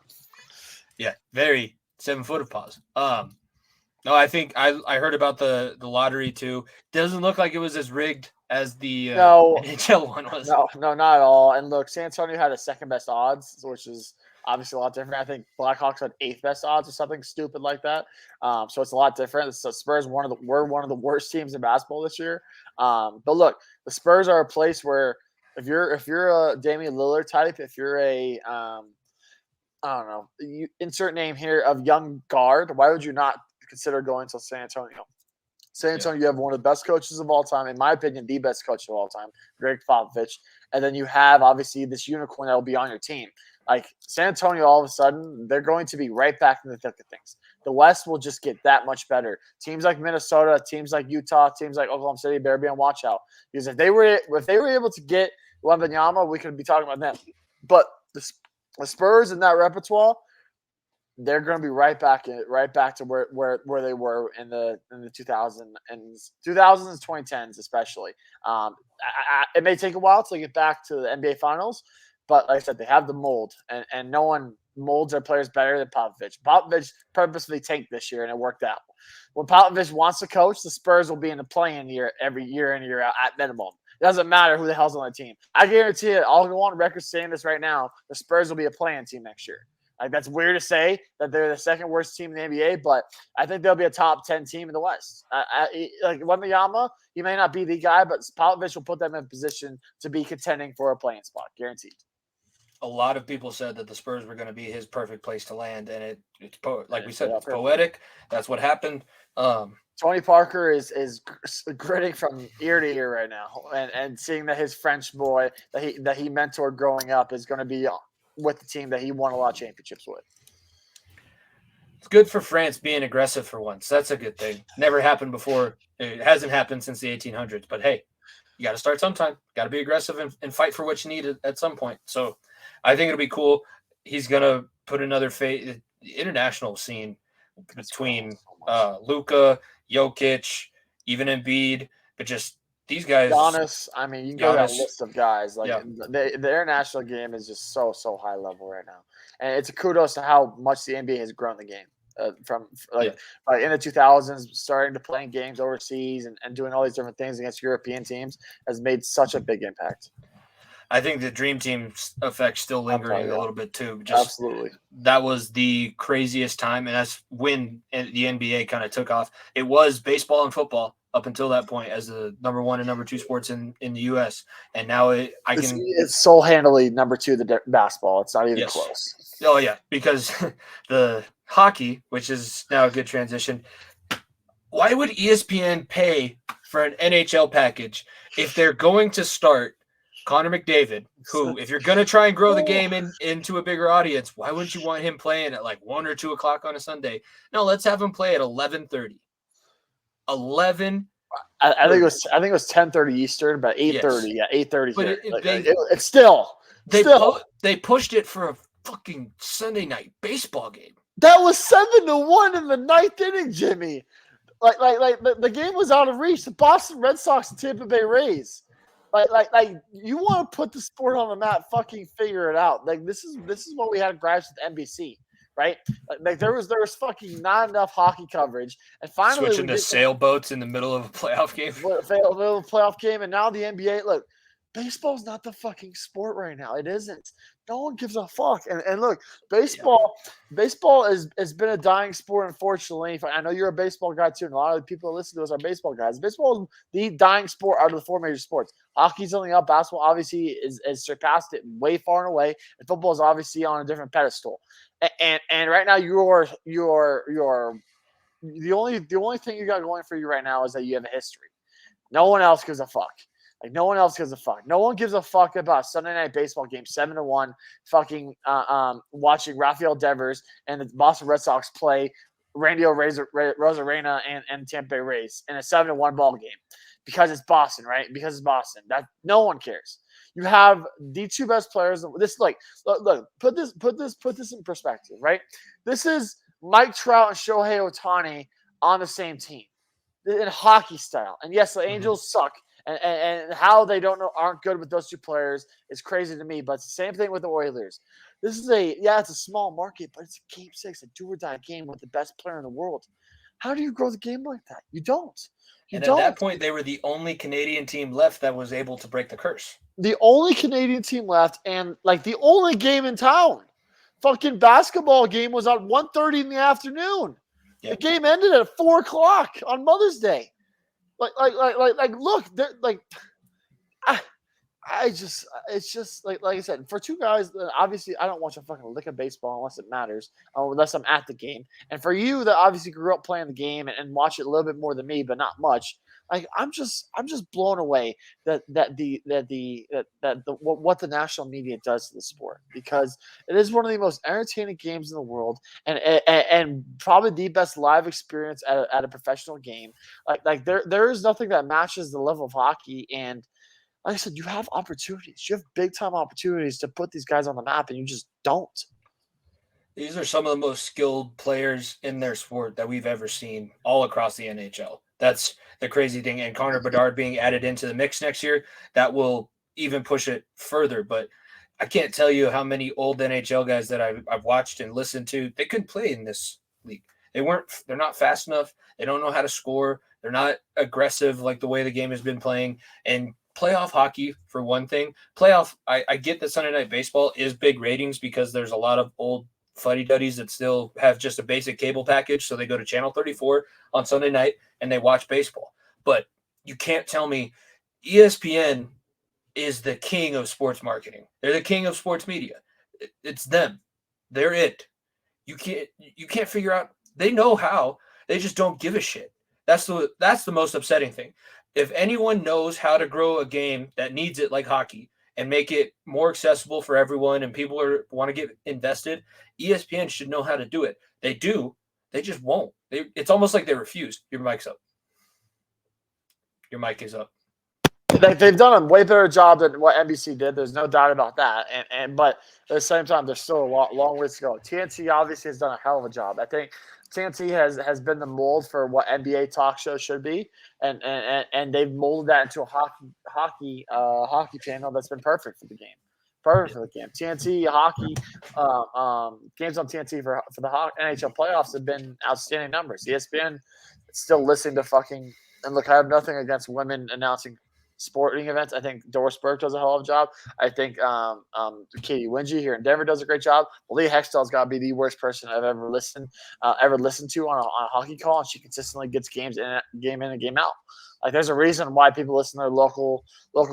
Yeah, very 7 foot of pause. No, I think I heard about the lottery too. Doesn't look like it was as rigged as the NHL one was. No, not at all. And look, San Antonio had the second best odds, which is obviously a lot different. I think Blackhawks had 8th best odds or something stupid like that. So it's a lot different. So Spurs were one of the worst teams in basketball this year. But look, the Spurs are a place where if you're a Damian Lillard type, if you're a I don't know, you insert name here of young guard, why would you not consider going to San Antonio? San Antonio, you have one of the best coaches of all time, in my opinion, the best coach of all time, Greg Popovich. And then you have, obviously, this unicorn that will be on your team. Like, San Antonio, all of a sudden, they're going to be right back in the thick of things. The West will just get that much better. Teams like Minnesota, teams like Utah, teams like Oklahoma City better be on watch out. Because if they were able to get Wembanyama, we could be talking about them. But the Spurs in that repertoire, they're going to be right back to where they were in the 2000s and 2010s, especially. It may take a while to get back to the NBA Finals, but like I said, they have the mold, and no one molds their players better than Popovich. Popovich purposely tanked this year, and it worked out. When Popovich wants to coach, the Spurs will be in the play-in year every year in, year out at minimum. It doesn't matter who the hell's on the team. I guarantee it. I'll go on record saying this right now. The Spurs will be a play-in team next year. Like, that's weird to say that they're the second worst team in the NBA, but I think they'll be a top 10 team in the West. Like Wembanyama, he may not be the guy, but Popovich will put them in position to be contending for a playing spot, guaranteed. A lot of people said that the Spurs were going to be his perfect place to land, and it's like we said, it's poetic. That's what happened. Tony Parker is gritting from ear to ear right now, and seeing that his French boy that he mentored growing up is going to be with the team that he won a lot of championships with. It's good for France being aggressive for once. That's a good thing. Never happened before. It hasn't happened since the 1800s. But hey, you got to start sometime. Got to be aggressive and fight for what you need at some point. So I think it'll be cool. He's going to put another international scene between Luka, Jokic, even Embiid, but just these guys. Giannis, I mean, you can go down a Giannis. list of guys. Like Yeah. the international game is just so high level right now, and it's a kudos to how much the NBA has grown the game from like in the 2000s, starting to playing games overseas and doing all these different things against European teams has made such a big impact. I think the Dream Team effect still lingering a little bit too. Absolutely. That was the craziest time, and that's when the NBA kind of took off. It was baseball and football up until that point as the number 1 and number 2 sports in the U.S. And now it's so handily number 2 the basketball. It's not even close. Oh yeah, because the hockey, which is now a good transition. Why would ESPN pay for an NHL package if they're going to start Connor McDavid, who, if you're going to try and grow the game into a bigger audience, why wouldn't you want him playing at like 1 or 2 o'clock on a Sunday? No, let's have him play at 11:30. 11. I think it was 10:30 Eastern, but 8:30. Yeah, 8:30. But it's still they pushed it for a fucking Sunday night baseball game. That was 7-1 in the 9th inning, Jimmy. Like the game was out of reach. The Boston Red Sox and Tampa Bay Rays. Like you want to put the sport on the map, fucking figure it out. Like this is what we had gripes with NBC, right? Like there was fucking not enough hockey coverage, and finally switching to sailboats in the middle of a playoff game. Middle of a playoff game, and now the NBA. Look, baseball's not the fucking sport right now. It isn't. No one gives a fuck. And look, baseball has been a dying sport, unfortunately. I know you're a baseball guy too, and a lot of the people that listen to us are baseball guys. Baseball is the dying sport out of the 4 major sports. Hockey's only up. Basketball obviously has surpassed it way far and away. And football is obviously on a different pedestal. And right now you're the only thing you got going for you right now is that you have a history. No one else gives a fuck. Like no one else gives a fuck. No one gives a fuck about a Sunday night baseball game, 7-1, fucking watching Rafael Devers and the Boston Red Sox play Randy Rosarena and Tampa Bay Rays in a 7-1 ball game because it's Boston, right? Because it's Boston. That no one cares. You have the 2 best players. This look, put this in perspective, right? This is Mike Trout and Shohei Ohtani on the same team in hockey style. And yes, the Angels suck. And how they aren't good with those 2 players is crazy to me. But it's the same thing with the Oilers. This is it's a small market, but it's a game 6, a do or die game with the best player in the world. How do you grow the game like that? You don't. At that point, they were the only Canadian team left that was able to break the curse. The only Canadian team left, and like the only game in town. Fucking basketball game was at 1:30 in the afternoon. Yep. The game ended at 4 o'clock on Mother's Day. Look, it's just like I said, for 2 guys, obviously I don't watch a fucking lick of baseball unless it matters, or unless I'm at the game. And for you that obviously grew up playing the game and watch it a little bit more than me, but not much. Like I'm just blown away that what the national media does to the sport, because it is one of the most entertaining games in the world, and probably the best live experience at a professional game. Like there is nothing that matches the level of hockey. And like I said, you have opportunities. You have big time opportunities to put these guys on the map, and you just don't. These are some of the most skilled players in their sport that we've ever seen all across the NHL. That's the crazy thing. And Connor Bedard being added into the mix next year, that will even push it further. But I can't tell you how many old NHL guys that I've watched and listened to. They couldn't play in this league. They're not fast enough. They don't know how to score. They're not aggressive like the way the game has been playing. And playoff hockey, for one thing, I get that Sunday Night Baseball is big ratings because there's a lot of old fuddy-duddies that still have just a basic cable package. So they go to Channel 34 on Sunday night and they watch baseball. But you can't tell me ESPN is the king of sports marketing. They're the king of sports media. It's them. They're it. You can't figure out. They know how. They just don't give a shit. That's the most upsetting thing. If anyone knows how to grow a game that needs it like hockey and make it more accessible for everyone and people want to get invested, ESPN should know how to do it. They do. They just won't. It's almost like they refuse. Your mic's up. Your mic is up. they've done a way better job than what NBC did. There's no doubt about that. But at the same time, there's still a long ways to go. TNT obviously has done a hell of a job. I think TNT has been the mold for what NBA talk shows should be, and they've molded that into a hockey channel that's been perfect for the game. Perfect for the game. TNT hockey games on TNT for the NHL playoffs have been outstanding numbers. ESPN still listening to fucking and look. I have nothing against women announcing sporting events. I think Doris Burke does a hell of a job. I think Katie Wingy here in Denver does a great job. Leah Hextall's got to be the worst person I've ever listened to on a hockey call, and she consistently gets games game in and game out. Like there's a reason why people listen to their local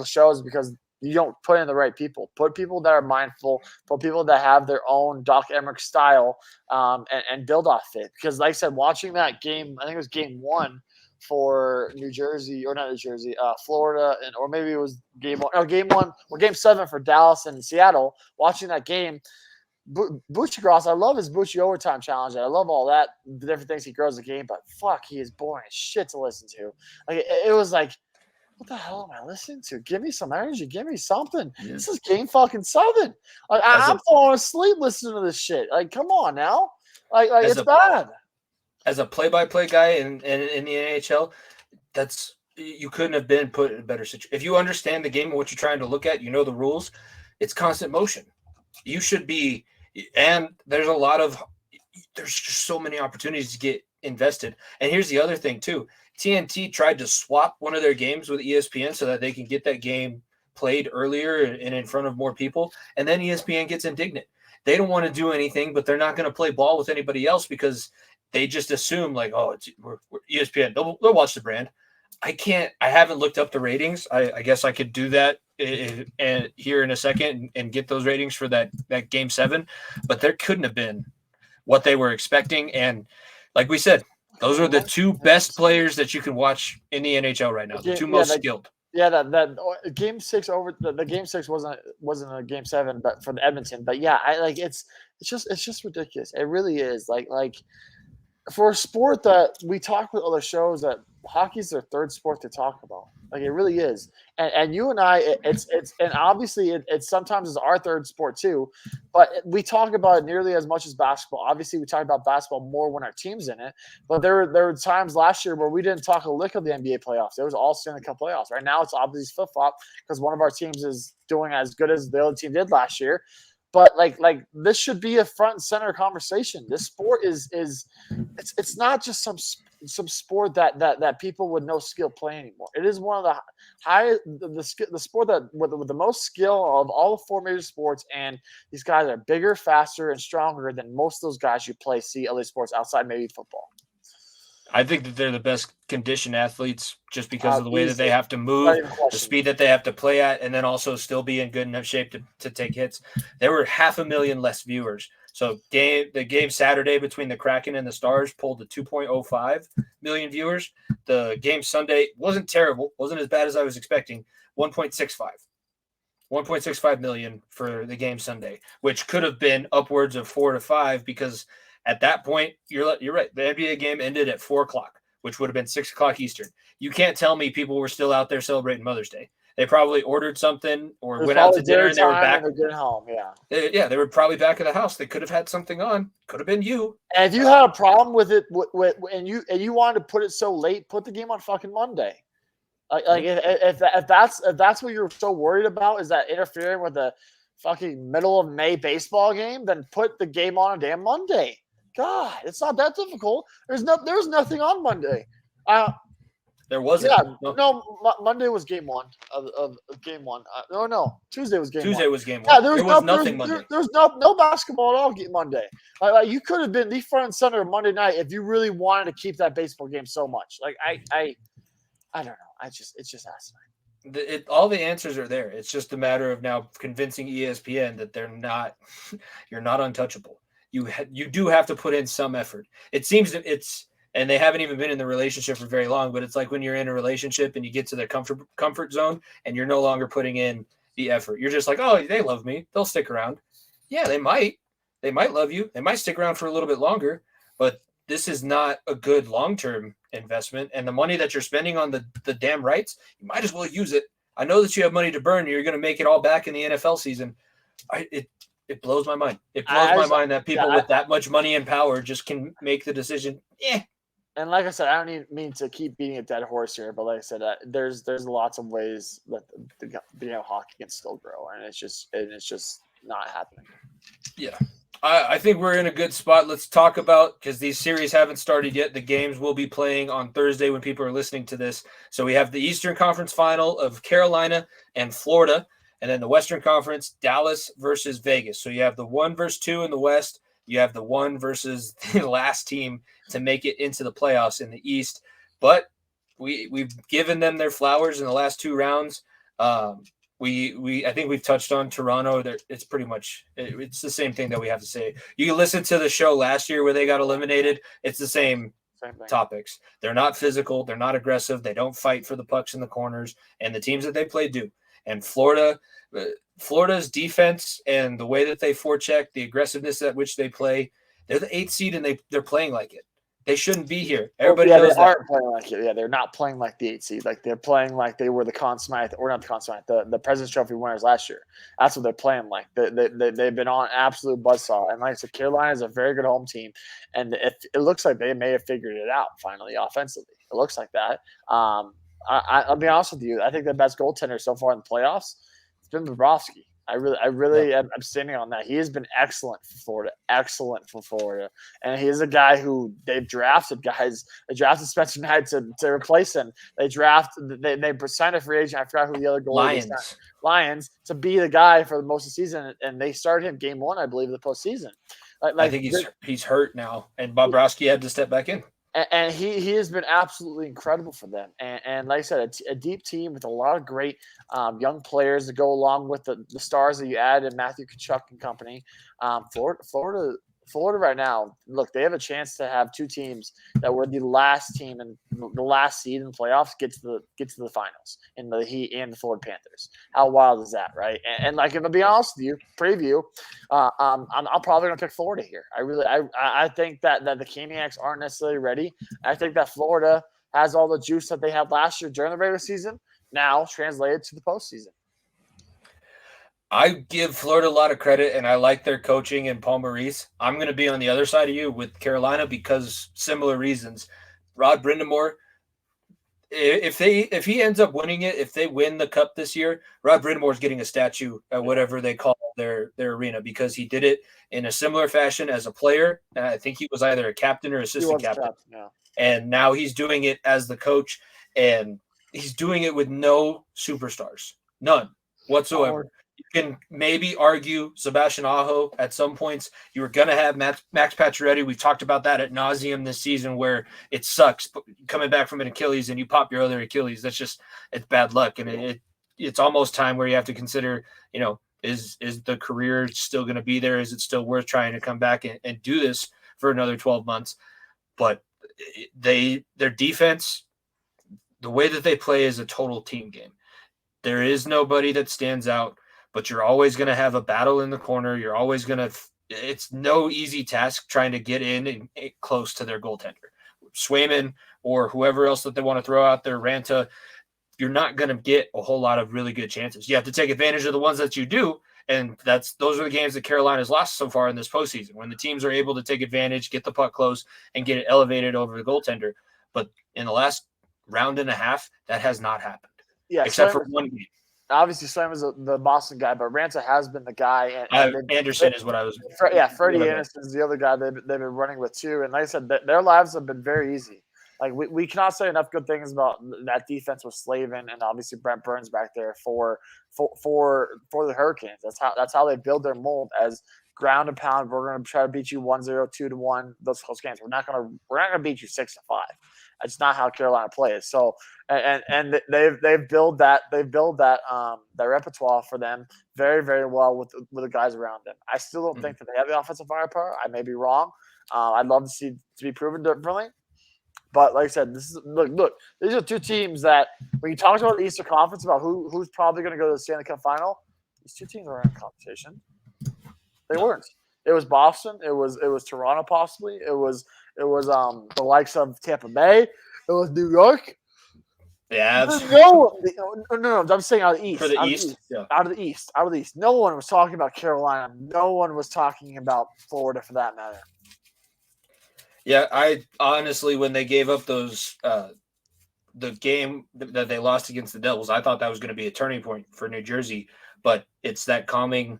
shows because you don't put in the right people. Put people that are mindful. Put people that have their own Doc Emmerich style and build off it. Because like I said, watching that game, I think it was game 1 for New Jersey, or not New Jersey, Florida, or maybe it was game 1 or game 7 for Dallas and Seattle. Watching that game, Bucci Gross, I love his Bucci overtime challenge. I love all that, the different things he grows the game, but fuck, he is boring as shit to listen to. Like it was like, what the hell am I listening to? Give me some energy. Give me something. Yeah. This is game fucking 7. Like I'm falling asleep listening to this shit. Like, come on now. Like it's bad. As a play-by-play guy in the NHL, you couldn't have been put in a better situation. If you understand the game and what you're trying to look at, you know the rules. It's constant motion. You should be, and there's just so many opportunities to get invested. And here's the other thing too. TNT tried to swap one of their games with ESPN so that they can get that game played earlier and in front of more people. And then ESPN gets indignant. They don't want to do anything, but they're not going to play ball with anybody else because they just assume like, oh, we're ESPN. They'll watch the brand. I haven't looked up the ratings. I guess I could do that and here in a second and get those ratings for that game 7, but there couldn't have been what they were expecting. And like we said, those are the 2 best players that you can watch in the NHL right now. The 2 most skilled. Yeah, that game 6 over the game 6 wasn't a game 7, but for the Edmonton. But yeah, it's just ridiculous. It really is. Like for a sport that we talk with other shows that hockey's their 3rd sport to talk about. Like it really is. And you and I, it's and obviously it sometimes is our 3rd sport too, but we talk about it nearly as much as basketball. Obviously we talk about basketball more when our team's in it, but there were times last year where we didn't talk a lick of the NBA playoffs. It was all Stanley Cup playoffs. Right now it's obviously flip-flop because one of our teams is doing as good as the other team did last year. But like this should be a front and center conversation. This sport it's not just some sport that people with no skill play anymore. It is one of the highest the sport that with the most skill of all the 4 major sports, and these guys are bigger, faster, and stronger than most of those guys you see other sports outside maybe football. I think that they're the best conditioned athletes just because of the way that they have to move, the speed that they have to play at, and then also still be in good enough shape to take hits. There were 500,000 less viewers. So the game Saturday between the Kraken and the Stars pulled to 2.05 million viewers. The game Sunday wasn't terrible, wasn't as bad as I was expecting, 1.65 million for the game Sunday, which could have been upwards of 4 to 5 because – at that point, you're right. The NBA game ended at 4:00, which would have been 6:00 Eastern. You can't tell me people were still out there celebrating Mother's Day. They probably ordered something or went out to dinner and they were back. Good home, yeah. They were probably back at the house. They could have had something on. Could have been you. And if you had a problem with it, and you wanted to put it so late, put the game on fucking Monday. Like if that's what you're so worried about, is that interfering with the fucking middle of May baseball game, then put the game on a damn Monday. God, it's not that difficult. There's nothing on Monday. There wasn't. Yeah, no. Monday was game 1 of game 1. No. Tuesday was game 1. Tuesday was game 1. Yeah, there was nothing Monday. There's no basketball at all Monday. Like you could have been the front and center of Monday night if you really wanted to keep that baseball game so much. Like I don't know. It's just asinine. All the answers are there. It's just a matter of now convincing ESPN that you're not untouchable. You do have to put in some effort. It seems that and they haven't even been in the relationship for very long, but it's like when you're in a relationship and you get to the comfort zone and you're no longer putting in the effort. You're just like, oh, they love me. They'll stick around. Yeah, they might. They might love you. They might stick around for a little bit longer, but this is not a good long-term investment. And the money that you're spending on the damn rights, you might as well use it I know that you have money to burn. You're going to make it all back in the NFL season. It blows my mind. It blows my mind that people with that much money and power just can make the decision. And like I said, I don't mean to keep beating a dead horse here, but like I said, there's lots of ways that the game of hockey can still grow, and it's just not happening. Yeah. I think we're in a good spot. Let's talk about, because these series haven't started yet. The games will be playing on Thursday when people are listening to this. So we have the Eastern Conference final of Carolina and Florida, and then the Western Conference, Dallas versus Vegas. So you have the 1 versus 2 in the West. You have the 1 versus the last team to make it into the playoffs in the East. But we've given them their flowers in the last 2 rounds. I think we've touched on Toronto. It's pretty much it's the same thing that we have to say. You can listen to the show last year where they got eliminated. It's the same topics. They're not physical. They're not aggressive. They don't fight for the pucks in the corners. And the teams that they play do. And Florida's defense and the way that they forecheck, the aggressiveness at which they play, they're the 8th seed and they're playing like it. They shouldn't be here. Everybody knows they aren't playing like it. Yeah, they're not playing like the 8th seed. Like they're playing like they were the Conn Smythe, or not the Conn Smythe, the President's Trophy winners last year. That's what they're playing like. They've been on absolute buzzsaw. And like I said, Carolina is a very good home team, and it looks like they may have figured it out finally offensively. It looks like that. I'll be honest with you. I think the best goaltender so far in the playoffs has been Bobrovsky. I really am standing on that. He has been excellent for Florida. And he is a guy who they've drafted guys. They drafted Spencer Knight to replace him. They signed a free agent. I forgot who the other goalie was. Lions to be the guy for the most of the season. And they started him game 1, I believe, of the postseason. I think he's hurt now. And Bobrovsky had to step back in. And he has been absolutely incredible for them. And like I said, a deep team with a lot of great young players to go along with the stars that you add in Matthew Tkachuk and company. Florida right now, look, they have a chance to have 2 teams that were the last team and the last seed in the playoffs get to the finals in the Heat and the Florida Panthers. How wild is that, right? And like, if I'll be honest with you, preview, I'm probably gonna pick Florida here. I think that the Caniacs aren't necessarily ready. I think that Florida has all the juice that they had last year during the regular season now translated to the postseason. I give Florida a lot of credit, and I like their coaching and Paul Maurice. I'm going to be on the other side of you with Carolina because similar reasons. Rod Brind'Amour, if he ends up winning it, if they win the cup this year, Rod Brind'Amour is getting a statue at whatever they call their arena because he did it in a similar fashion as a player. And I think he was either a captain or assistant captain. And now he's doing it as the coach, and he's doing it with no superstars, none whatsoever. You can maybe argue Sebastian Aho at some points. You were going to have Max Pacioretty. We've talked about that at nauseum this season where it sucks coming back from an Achilles and you pop your other Achilles. It's bad luck. And it's almost time where you have to consider, is the career still going to be there? Is it still worth trying to come back and do this for another 12 months? But their defense, the way that they play is a total team game. There is nobody that stands out. But you're always going to have a battle in the corner. You're always going to – it's no easy task trying to get in and close to their goaltender. Swayman or whoever else that they want to throw out there, Ranta, you're not going to get a whole lot of really good chances. You have to take advantage of the ones that you do, and those are the games that Carolina's lost so far in this postseason, when the teams are able to take advantage, get the puck close, and get it elevated over the goaltender. But in the last round and a half, that has not happened, except for one game. Obviously, Slam is the Boston guy, but Ranta has been the guy. And Anderson is what I was. Freddie Anderson is the other guy they've been running with too. And like I said, their lives have been very easy. Like we cannot say enough good things about that defense with Slavin and obviously Brent Burns back there for the Hurricanes. That's how they build their mold as ground and pound. We're going to try to beat you 1-0, 2-1. Those close games. We're not going to beat you 6-5. It's not how Carolina plays. So, and they've built that repertoire for them very, very well with the guys around them. I still don't think that they have the offensive firepower. I may be wrong. I'd love to be proven differently. But like I said, this is look. These are 2 teams that when you talk about the Eastern Conference about who's probably going to go to the Stanley Cup final, these 2 teams are in competition. They weren't. It was Boston. It was Toronto possibly. It was the likes of Tampa Bay. It was New York. The Avs No. I'm saying out of the East. for the out East. Of the East out of the East. No one was talking about Carolina. No one was talking about Florida for that matter. Yeah, I honestly, when they gave up those the game that they lost against the Devils, I thought that was going to be a turning point for New Jersey. But it's that calming.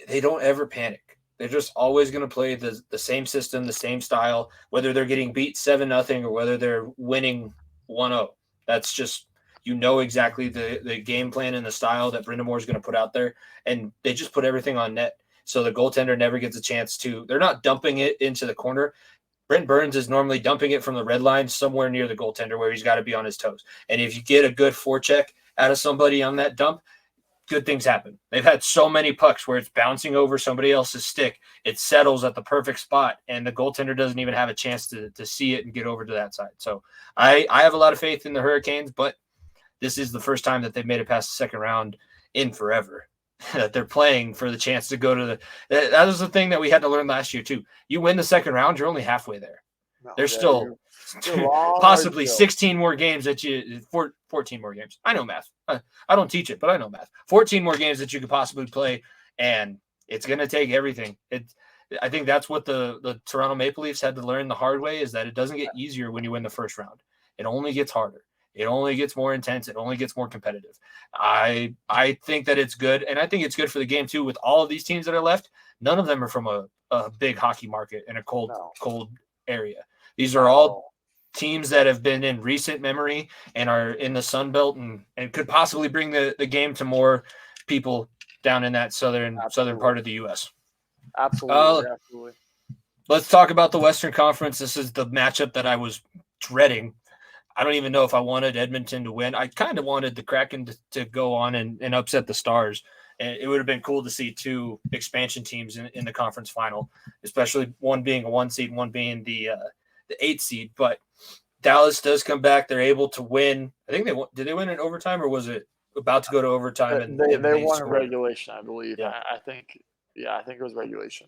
They don't ever panic. They're just always going to play the same system, the same style, whether they're getting beat 7-0 or whether they're winning 1-0. That's just, exactly the game plan and the style that Brind'Amour is going to put out there. And they just put everything on net. So the goaltender never gets a chance to – they're not dumping it into the corner. Brent Burns is normally dumping it from the red line somewhere near the goaltender where he's got to be on his toes. And if you get a good forecheck out of somebody on that dump, good things happen. They've had so many pucks where it's bouncing over somebody else's stick. It settles at the perfect spot, and the goaltender doesn't even have a chance to see it and get over to that side. So I have a lot of faith in the Hurricanes, but this is the first time that they've made it past the second round in forever. That they're playing for the chance to go to that was the thing that we had to learn last year too. You win the second round, you're only halfway there. There's still possibly 16 more games 14 more games. I know math. I don't teach it, but I know math. 14 more games that you could possibly play, and it's going to take everything. I think that's what the Toronto Maple Leafs had to learn the hard way, is that it doesn't get easier when you win the first round. It only gets harder. It only gets more intense. It only gets more competitive. I think that it's good, and I think it's good for the game too. With all of these teams that are left, none of them are from a big hockey market in a cold area. These are all teams that have been in recent memory and are in the Sun Belt and could possibly bring the game to more people down in that southern part of the U.S. Absolutely. Let's talk about the Western Conference. This is the matchup that I was dreading. I don't even know if I wanted Edmonton to win. I kind of wanted the Kraken to go on and upset the Stars. And it would have been cool to see two expansion teams in the conference final, especially one being a 1 seed and one being the 8 seed. But Dallas does come back. They're able to win. I think did they win in overtime, or was it about to go to overtime? And they won in regulation, I believe. Yeah. I think it was regulation.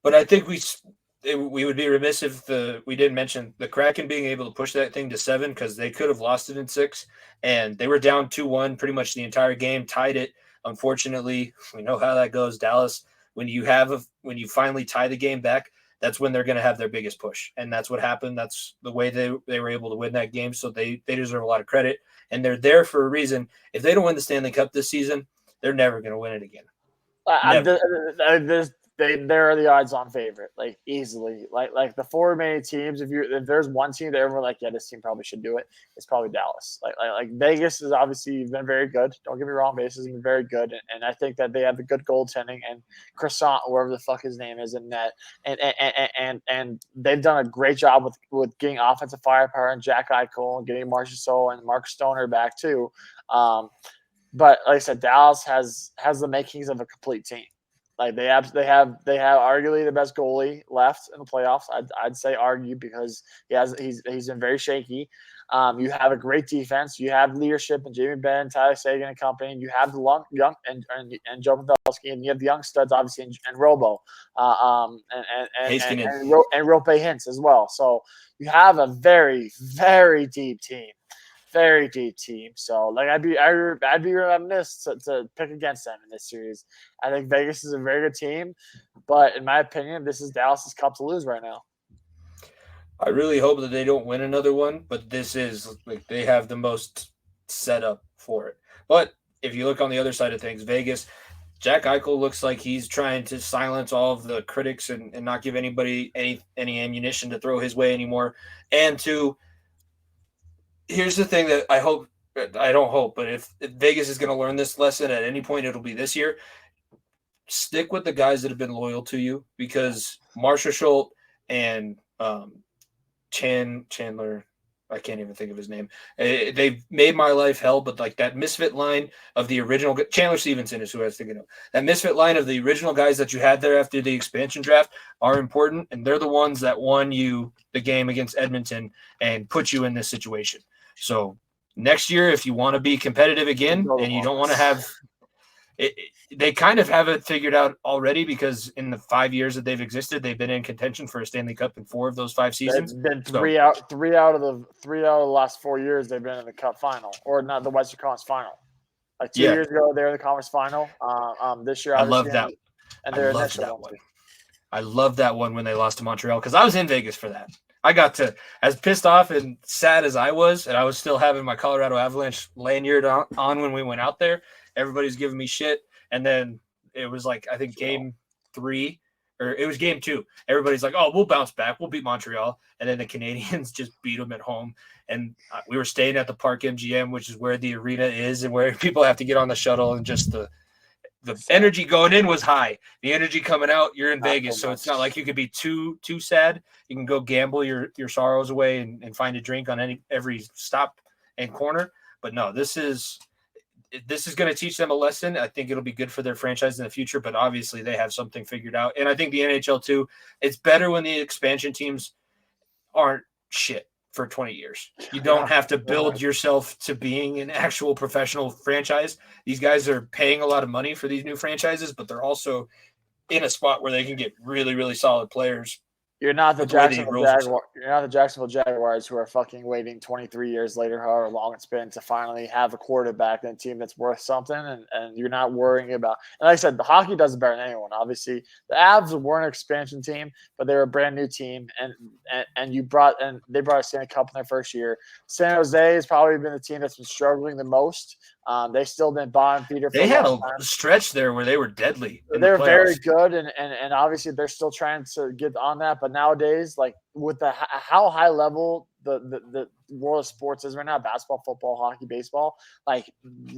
But I think we would be remiss if we didn't mention the Kraken being able to push that thing to 7, because they could have lost it in 6, and they were down 2-1 pretty much the entire game, tied it. Unfortunately, we know how that goes. Dallas, when you finally tie the game back, that's when they're going to have their biggest push, and that's what happened. That's the way they were able to win that game, so they deserve a lot of credit, and they're there for a reason. If they don't win the Stanley Cup this season, they're never going to win it again. There are the odds-on favorite, like easily. Like the 4 remaining teams, if there's one team that everyone like, yeah, this team probably should do it, it's probably Dallas. Like Vegas has obviously been very good. Don't get me wrong, Vegas has been very good, and I think that they have the good goaltending and Croissant, wherever the fuck his name is, in net, and they've done a great job with getting offensive firepower and Jack Eichel and getting Marchessault and Mark Stoner back too. But like I said, Dallas has the makings of a complete team. Like they have arguably the best goalie left in the playoffs. I'd say argue, because he's been very shaky. You have a great defense. You have leadership in Jamie Benn, Tyler Seguin and company. You have the young and Joe Pavelski, and you have the young studs obviously and Robo, and Rope Hintz as well. So you have a very, very deep team. Very deep team. So like I'd be remiss to pick against them in this series. I think Vegas is a very good team, but in my opinion, this is Dallas's cup to lose right now. I really hope that they don't win another one, but this is like they have the most set up for it. But if you look on the other side of things, Vegas, Jack Eichel looks like he's trying to silence all of the critics and not give anybody any ammunition to throw his way anymore. And here's the thing that I don't hope, but if Vegas is going to learn this lesson at any point, it'll be this year. Stick with the guys that have been loyal to you, because Marchessault and Chandler, I can't even think of his name. They've made my life hell, but like that misfit line of the original Chandler Stevenson is who I was thinking of. That misfit line of the original guys that you had there after the expansion draft are important, and they're the ones that won you the game against Edmonton and put you in this situation. So next year, if you want to be competitive again and you don't want to have they kind of have it figured out already because in the 5 years that they've existed, they've been in contention for a Stanley Cup in 4 of those 5 seasons. They've been three out of the last 4 years. They've been in the Cup final, or not the Western Conference final. Like 2 years ago, they were in the conference final. This year, I obviously, love that. and I their love initial that one. I love that one when they lost to Montreal because I was in Vegas for that. I got to, as pissed off and sad as I was, and I was still having my Colorado Avalanche lanyard on when we went out there. Everybody's giving me shit. And then it was like, I think game 3, or it was game 2. Everybody's like, oh, we'll bounce back. We'll beat Montreal. And then the Canadians just beat them at home. And we were staying at the Park MGM, which is where the arena is and where people have to get on the shuttle, and just the energy going in was high. The energy coming out, you're in Vegas, so it's not like you could be too sad. You can go gamble your sorrows away and find a drink on every stop and corner. But no, this is going to teach them a lesson. I think it'll be good for their franchise in the future, but obviously they have something figured out. And I think the NHL too, it's better when the expansion teams aren't shit for 20 years. You don't have to build yourself to being an actual professional franchise. These guys are paying a lot of money for these new franchises, but they're also in a spot where they can get really, really solid players. You're not the Jacksonville Jaguars. You're not the Jacksonville Jaguars who are fucking waiting 23 years later, however long it's been, to finally have a quarterback and a team that's worth something. And you're not worrying about. And like I said, the hockey does it better than anyone. Obviously, the Avs weren't an expansion team, but they were a brand new team. And they brought a Stanley Cup in their first year. San Jose has probably been the team that's been struggling the most. They still been bottom feeder. They had a stretch there where they were deadly. They were very good, and obviously they're still trying to get on that. But nowadays, like with how high level the world of sports is right now, basketball, football, hockey, baseball, like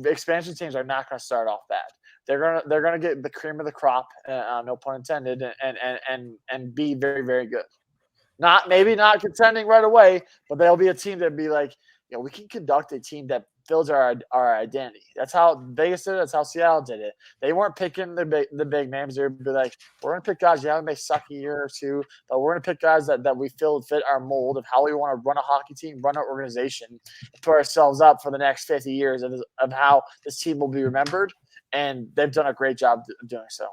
expansion teams are not going to start off bad. They're gonna get the cream of the crop, no pun intended, and be very, very good. Maybe not contending right away, but they'll be a team that'd be like, we can conduct a team that builds our identity. That's how Vegas did it. That's how Seattle did it. They weren't picking the big names. They'd be like, we're going to pick guys, they may suck a year or two, but we're going to pick guys that we feel fit our mold of how we want to run a hockey team, run our organization, and put ourselves up for the next 50 years of how this team will be remembered. And they've done a great job doing so.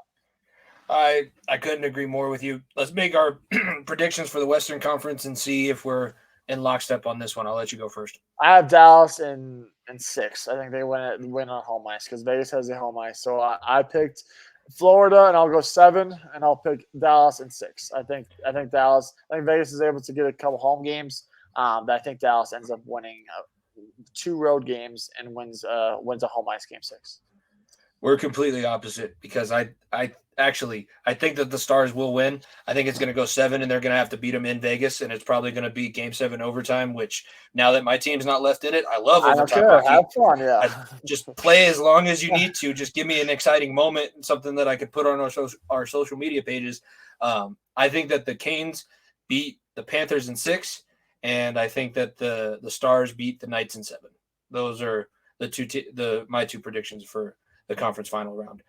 I couldn't agree more with you. Let's make our predictions for the Western Conference and see if we're in lockstep on this one. I'll let you go first. I have Dallas in 6. I think they win on home ice because Vegas has the home ice. So I picked Florida, and I'll go 7, and I'll pick Dallas in 6. I think Dallas. I think Vegas is able to get a couple home games. But I think Dallas ends up winning 2 road games and wins a home ice game 6. We're completely opposite because I think that the Stars will win. I think it's going to go 7, and they're going to have to beat them in Vegas, and it's probably going to be Game 7 overtime. Which now that my team's not left in it, I love overtime hockey. Have fun, yeah. Just play as long as you need to. Just give me an exciting moment, something that I could put on our social media pages. I think that the Canes beat the Panthers in 6, and I think that the Stars beat the Knights in 7. Those are my 2 predictions for the conference final round.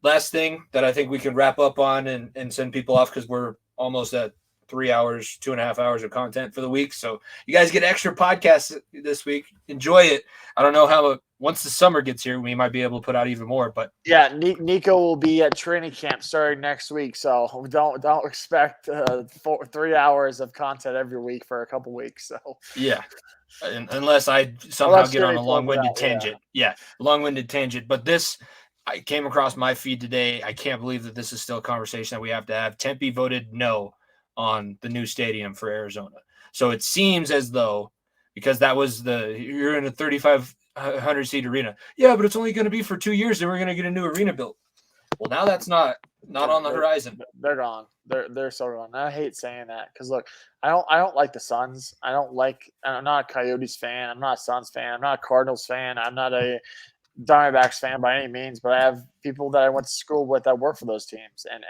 Last thing that I think we can wrap up on and send people off, because we're almost at 3 hours, 2.5 hours of content for the week. So you guys get extra podcasts this week. Enjoy it. I don't know how once the summer gets here, we might be able to put out even more. But yeah, Niko will be at training camp starting next week. So don't expect 3 hours of content every week for a couple weeks. So yeah. Unless I somehow get on a long-winded tangent. Yeah, long-winded tangent. But I came across my feed today. I can't believe that this is still a conversation that we have to have. Tempe voted no on the new stadium for Arizona. So it seems as though, because you're in a 3,500-seat arena. Yeah, but it's only going to be for 2 years, and we're going to get a new arena built. Well, now that's not on the horizon. They're gone. They're so gone. I hate saying that because look, I don't like the Suns. I'm not a Coyotes fan. I'm not a Suns fan. I'm not a Cardinals fan. I'm not a Diamondbacks fan by any means. But I have people that I went to school with that work for those teams, and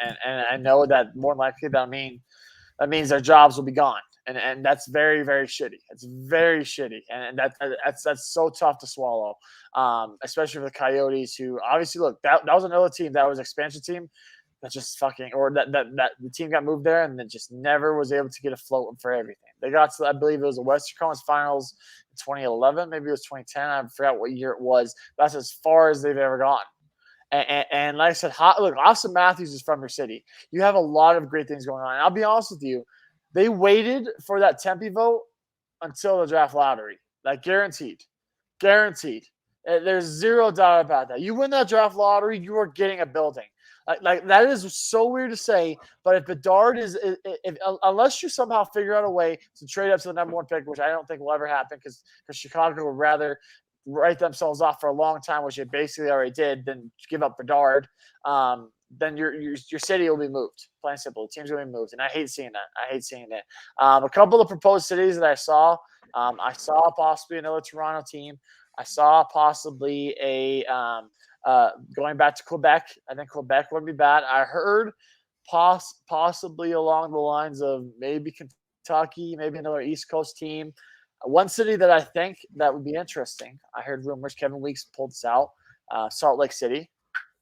I know that more than likely that means their jobs will be gone, and that's very, very shitty. It's very shitty, and that's so tough to swallow, especially for the Coyotes, who obviously look that was another team that was an expansion team. That just fucking, or that the team got moved there and then just never was able to get afloat for everything. They got to, I believe it was the Western Conference Finals in 2011, maybe it was 2010. I forgot what year it was. That's as far as they've ever gone. And like I said, look, Austin Matthews is from your city. You have a lot of great things going on. And I'll be honest with you, they waited for that Tempe vote until the draft lottery. Like guaranteed. There's zero doubt about that. You win that draft lottery, you are getting a building. Like that is so weird to say, but if Bedard unless you somehow figure out a way to trade up to the number 1 pick, which I don't think will ever happen because Chicago would rather write themselves off for a long time, which they basically already did, than give up Bedard, then your city will be moved. Plain and simple. The team's going to be moved, and I hate seeing that. A couple of proposed cities that I saw possibly another Toronto team. I saw possibly going back to Quebec. I think Quebec wouldn't be bad. I heard possibly along the lines of maybe Kentucky, maybe another East Coast team. One city that I think that would be interesting, I heard rumors Kevin Weeks pulled this out, Salt Lake City.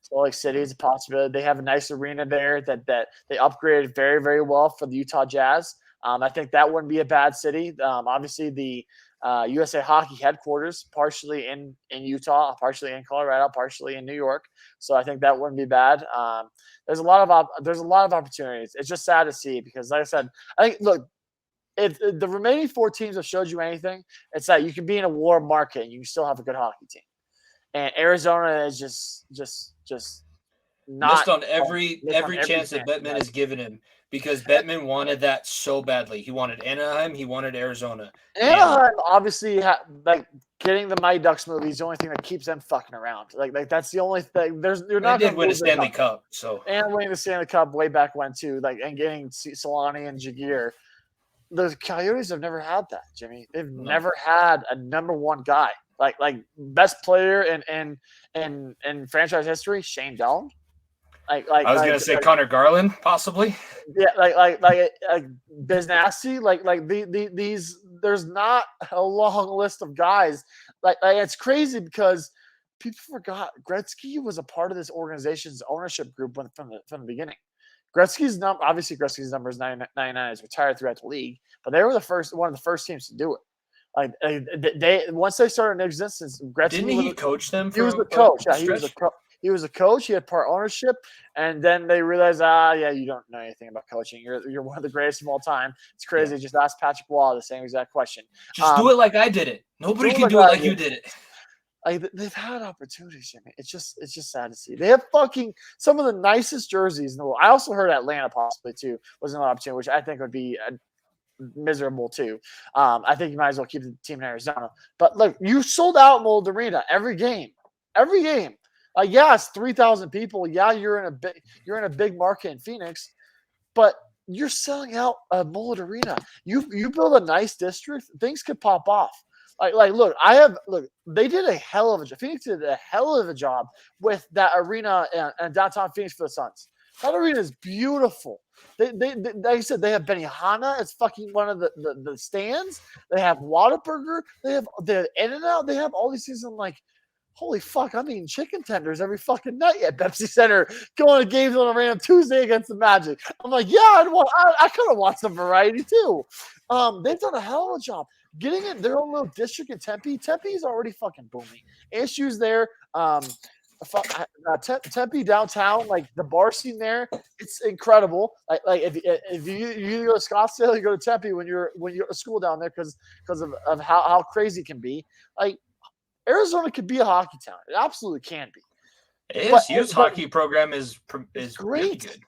Salt Lake City is a possibility. They have a nice arena there that they upgraded very, very well for the Utah Jazz. I think that wouldn't be a bad city. Obviously, the USA Hockey headquarters, partially in Utah, partially in Colorado, partially in New York. So I think that wouldn't be bad. There's a lot of opportunities. It's just sad to see because, like I said, I think if the remaining 4 teams have showed you anything, it's that you can be in a war market and you can still have a good hockey team. And Arizona is just not missed on every chance that Bettman has given him because Bettman wanted that so badly. He wanted Anaheim. He wanted Arizona. Anaheim obviously getting the Mighty Ducks movie is the only thing that keeps them fucking around. Like that's the only thing. They did win a Stanley Cup, so and winning the Stanley Cup way back when too. And getting Solani and Jagier. The Coyotes have never had that, Jimmy. They've never had a number 1 guy. Like best player in franchise history, Shane Doan. I was gonna say Connor Garland, possibly. Yeah, like Biznasty. These there's not a long list of guys. Like it's crazy because people forgot Gretzky was a part of this organization's ownership group from the beginning. Gretzky's number is 99. Is retired throughout the league, but they were one of the first teams to do it. Like once they started in existence, Gretzky didn't he coach them? He was the coach. Yeah, he was a coach. He had part ownership, and then they realized, you don't know anything about coaching. You're one of the greatest of all time. It's crazy. Yeah. Just ask Patrick Waugh the same exact question. Just do it like I did it. Nobody can do it like you did it. Like they've had opportunities, Jimmy. It's just sad to see. They have fucking some of the nicest jerseys in the world. I also heard Atlanta possibly too was an opportunity, which I think would be miserable too. I think you might as well keep the team in Arizona. But look, you sold out Mold Arena every game. Yeah, it's 3,000 people. Yeah, you're in a big market in Phoenix, but you're selling out a Mold Arena. You build a nice district, things could pop off. Look, they did a hell of a job. Phoenix did a hell of a job with that arena and downtown Phoenix for the Suns. That arena is beautiful. They like I said, they have Benihana. It's fucking one of the stands. They have Whataburger. They have In-N-Out. They have all these things. I'm like, holy fuck, I'm eating chicken tenders every fucking night at Pepsi Center, going to games on a random Tuesday against the Magic. I'm like, yeah, I could have watched some variety too. They've done a hell of a job. Getting in their own little district in Tempe. Tempe is already fucking booming. Issues there. Tempe downtown, like the bar scene there, it's incredible. Like if you go to Scottsdale, you go to Tempe when you're at school down there because of how crazy it can be. Like Arizona could be a hockey town. It absolutely can be. ASU's hockey program is great. Really good.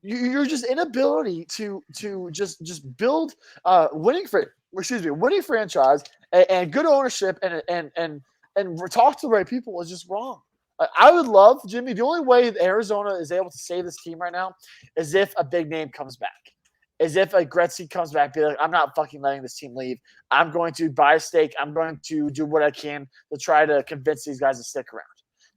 You're just inability to just build winning franchise and good ownership and talk to the right people is just wrong. I would love, Jimmy, the only way Arizona is able to save this team right now is if a big name comes back. Is if a Gretzky comes back, be like, I'm not fucking letting this team leave. I'm going to buy a stake. I'm going to do what I can to try to convince these guys to stick around.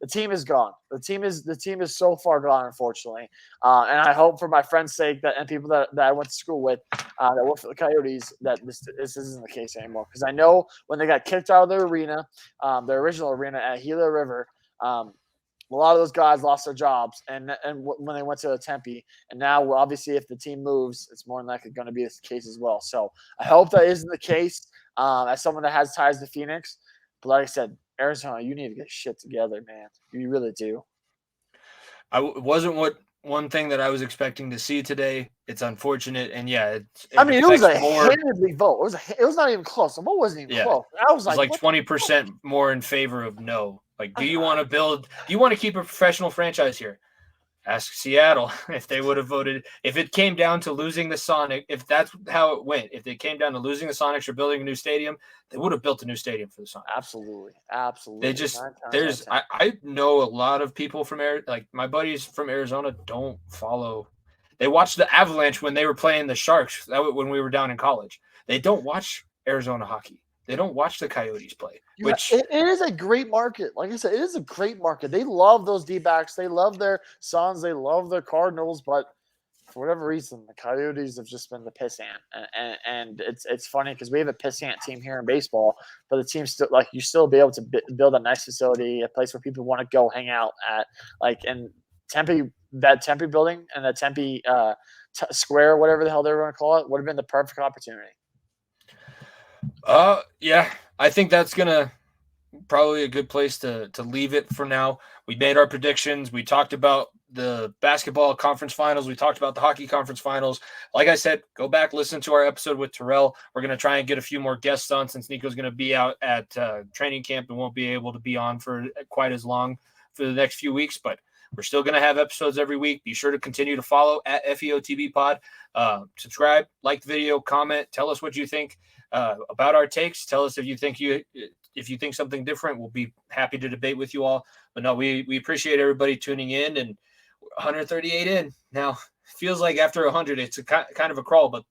The team is gone. The team is so far gone, unfortunately. And I hope for my friends' sake and people that I went to school with that work for the Coyotes that this isn't the case anymore. Because I know when they got kicked out of their arena, their original arena at Gila River, a lot of those guys lost their jobs and when they went to Tempe. And now, obviously, if the team moves, it's more than likely going to be the case as well. So I hope that isn't the case as someone that has ties to Phoenix. But like I said, Arizona, you need to get shit together, man. You really do. It wasn't one thing that I was expecting to see today. It's unfortunate, and yeah, it was a more. handedly vote. It was not even close. The vote wasn't even close. I was It's like what 20% more in favor of no. Like, do you want to keep a professional franchise here? Ask Seattle if they would have voted. If it came down to losing the Sonic, if that's how it went, if it came down to losing the Sonics or building a new stadium, they would have built a new stadium for the Sonics. Absolutely. They just I know a lot of people from like my buddies from Arizona don't follow. They watched the Avalanche when they were playing the Sharks. When we were down in college. They don't watch Arizona hockey. They don't watch the Coyotes play. It is a great market. Like I said, it is a great market. They love those D-backs. They love their Suns. They love their Cardinals. But for whatever reason, the Coyotes have just been the pissant. And it's funny because we have a pissant team here in baseball, but the team still you still be able to build a nice facility, a place where people want to go hang out at. Like in Tempe, that Tempe building and that Tempe Square, whatever the hell they were going to call it, would have been the perfect opportunity. Yeah, I think that's gonna probably a good place to leave it for now. We made our predictions. We talked about the basketball conference finals. We talked about the hockey conference finals. Like I said, go back, listen to our episode with Terrell. We're gonna try and get a few more guests on since Niko's gonna be out at training camp and won't be able to be on for quite as long for the next few weeks, but we're still going to have episodes every week. Be sure to continue to follow at FEOTB Pod. Subscribe, like the video, comment, tell us what you think about our takes. Tell us if you think something different. We'll be happy to debate with you all. But no, we appreciate everybody tuning in, and 138 in. Now, feels like after 100, it's a kind of a crawl, but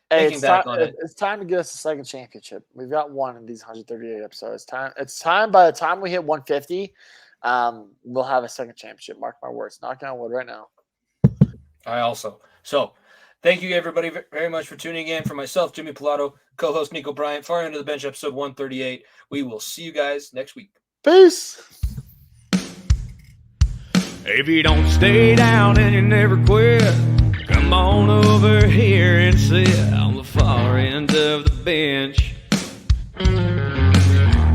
thinking back on it. It's time to get us a second championship. We've got one in these 138 episodes. It's time by the time we hit 150, we'll have a second championship. Mark my words. Knocking on wood right now. I also. So thank you, everybody, very much for tuning in. For myself, Jimmy Pilato, co-host Niko Bryant, Far End of the Bench, episode 138. We will see you guys next week. Peace. If you don't stay down and you never quit, come on over here and sit on the far end of the bench.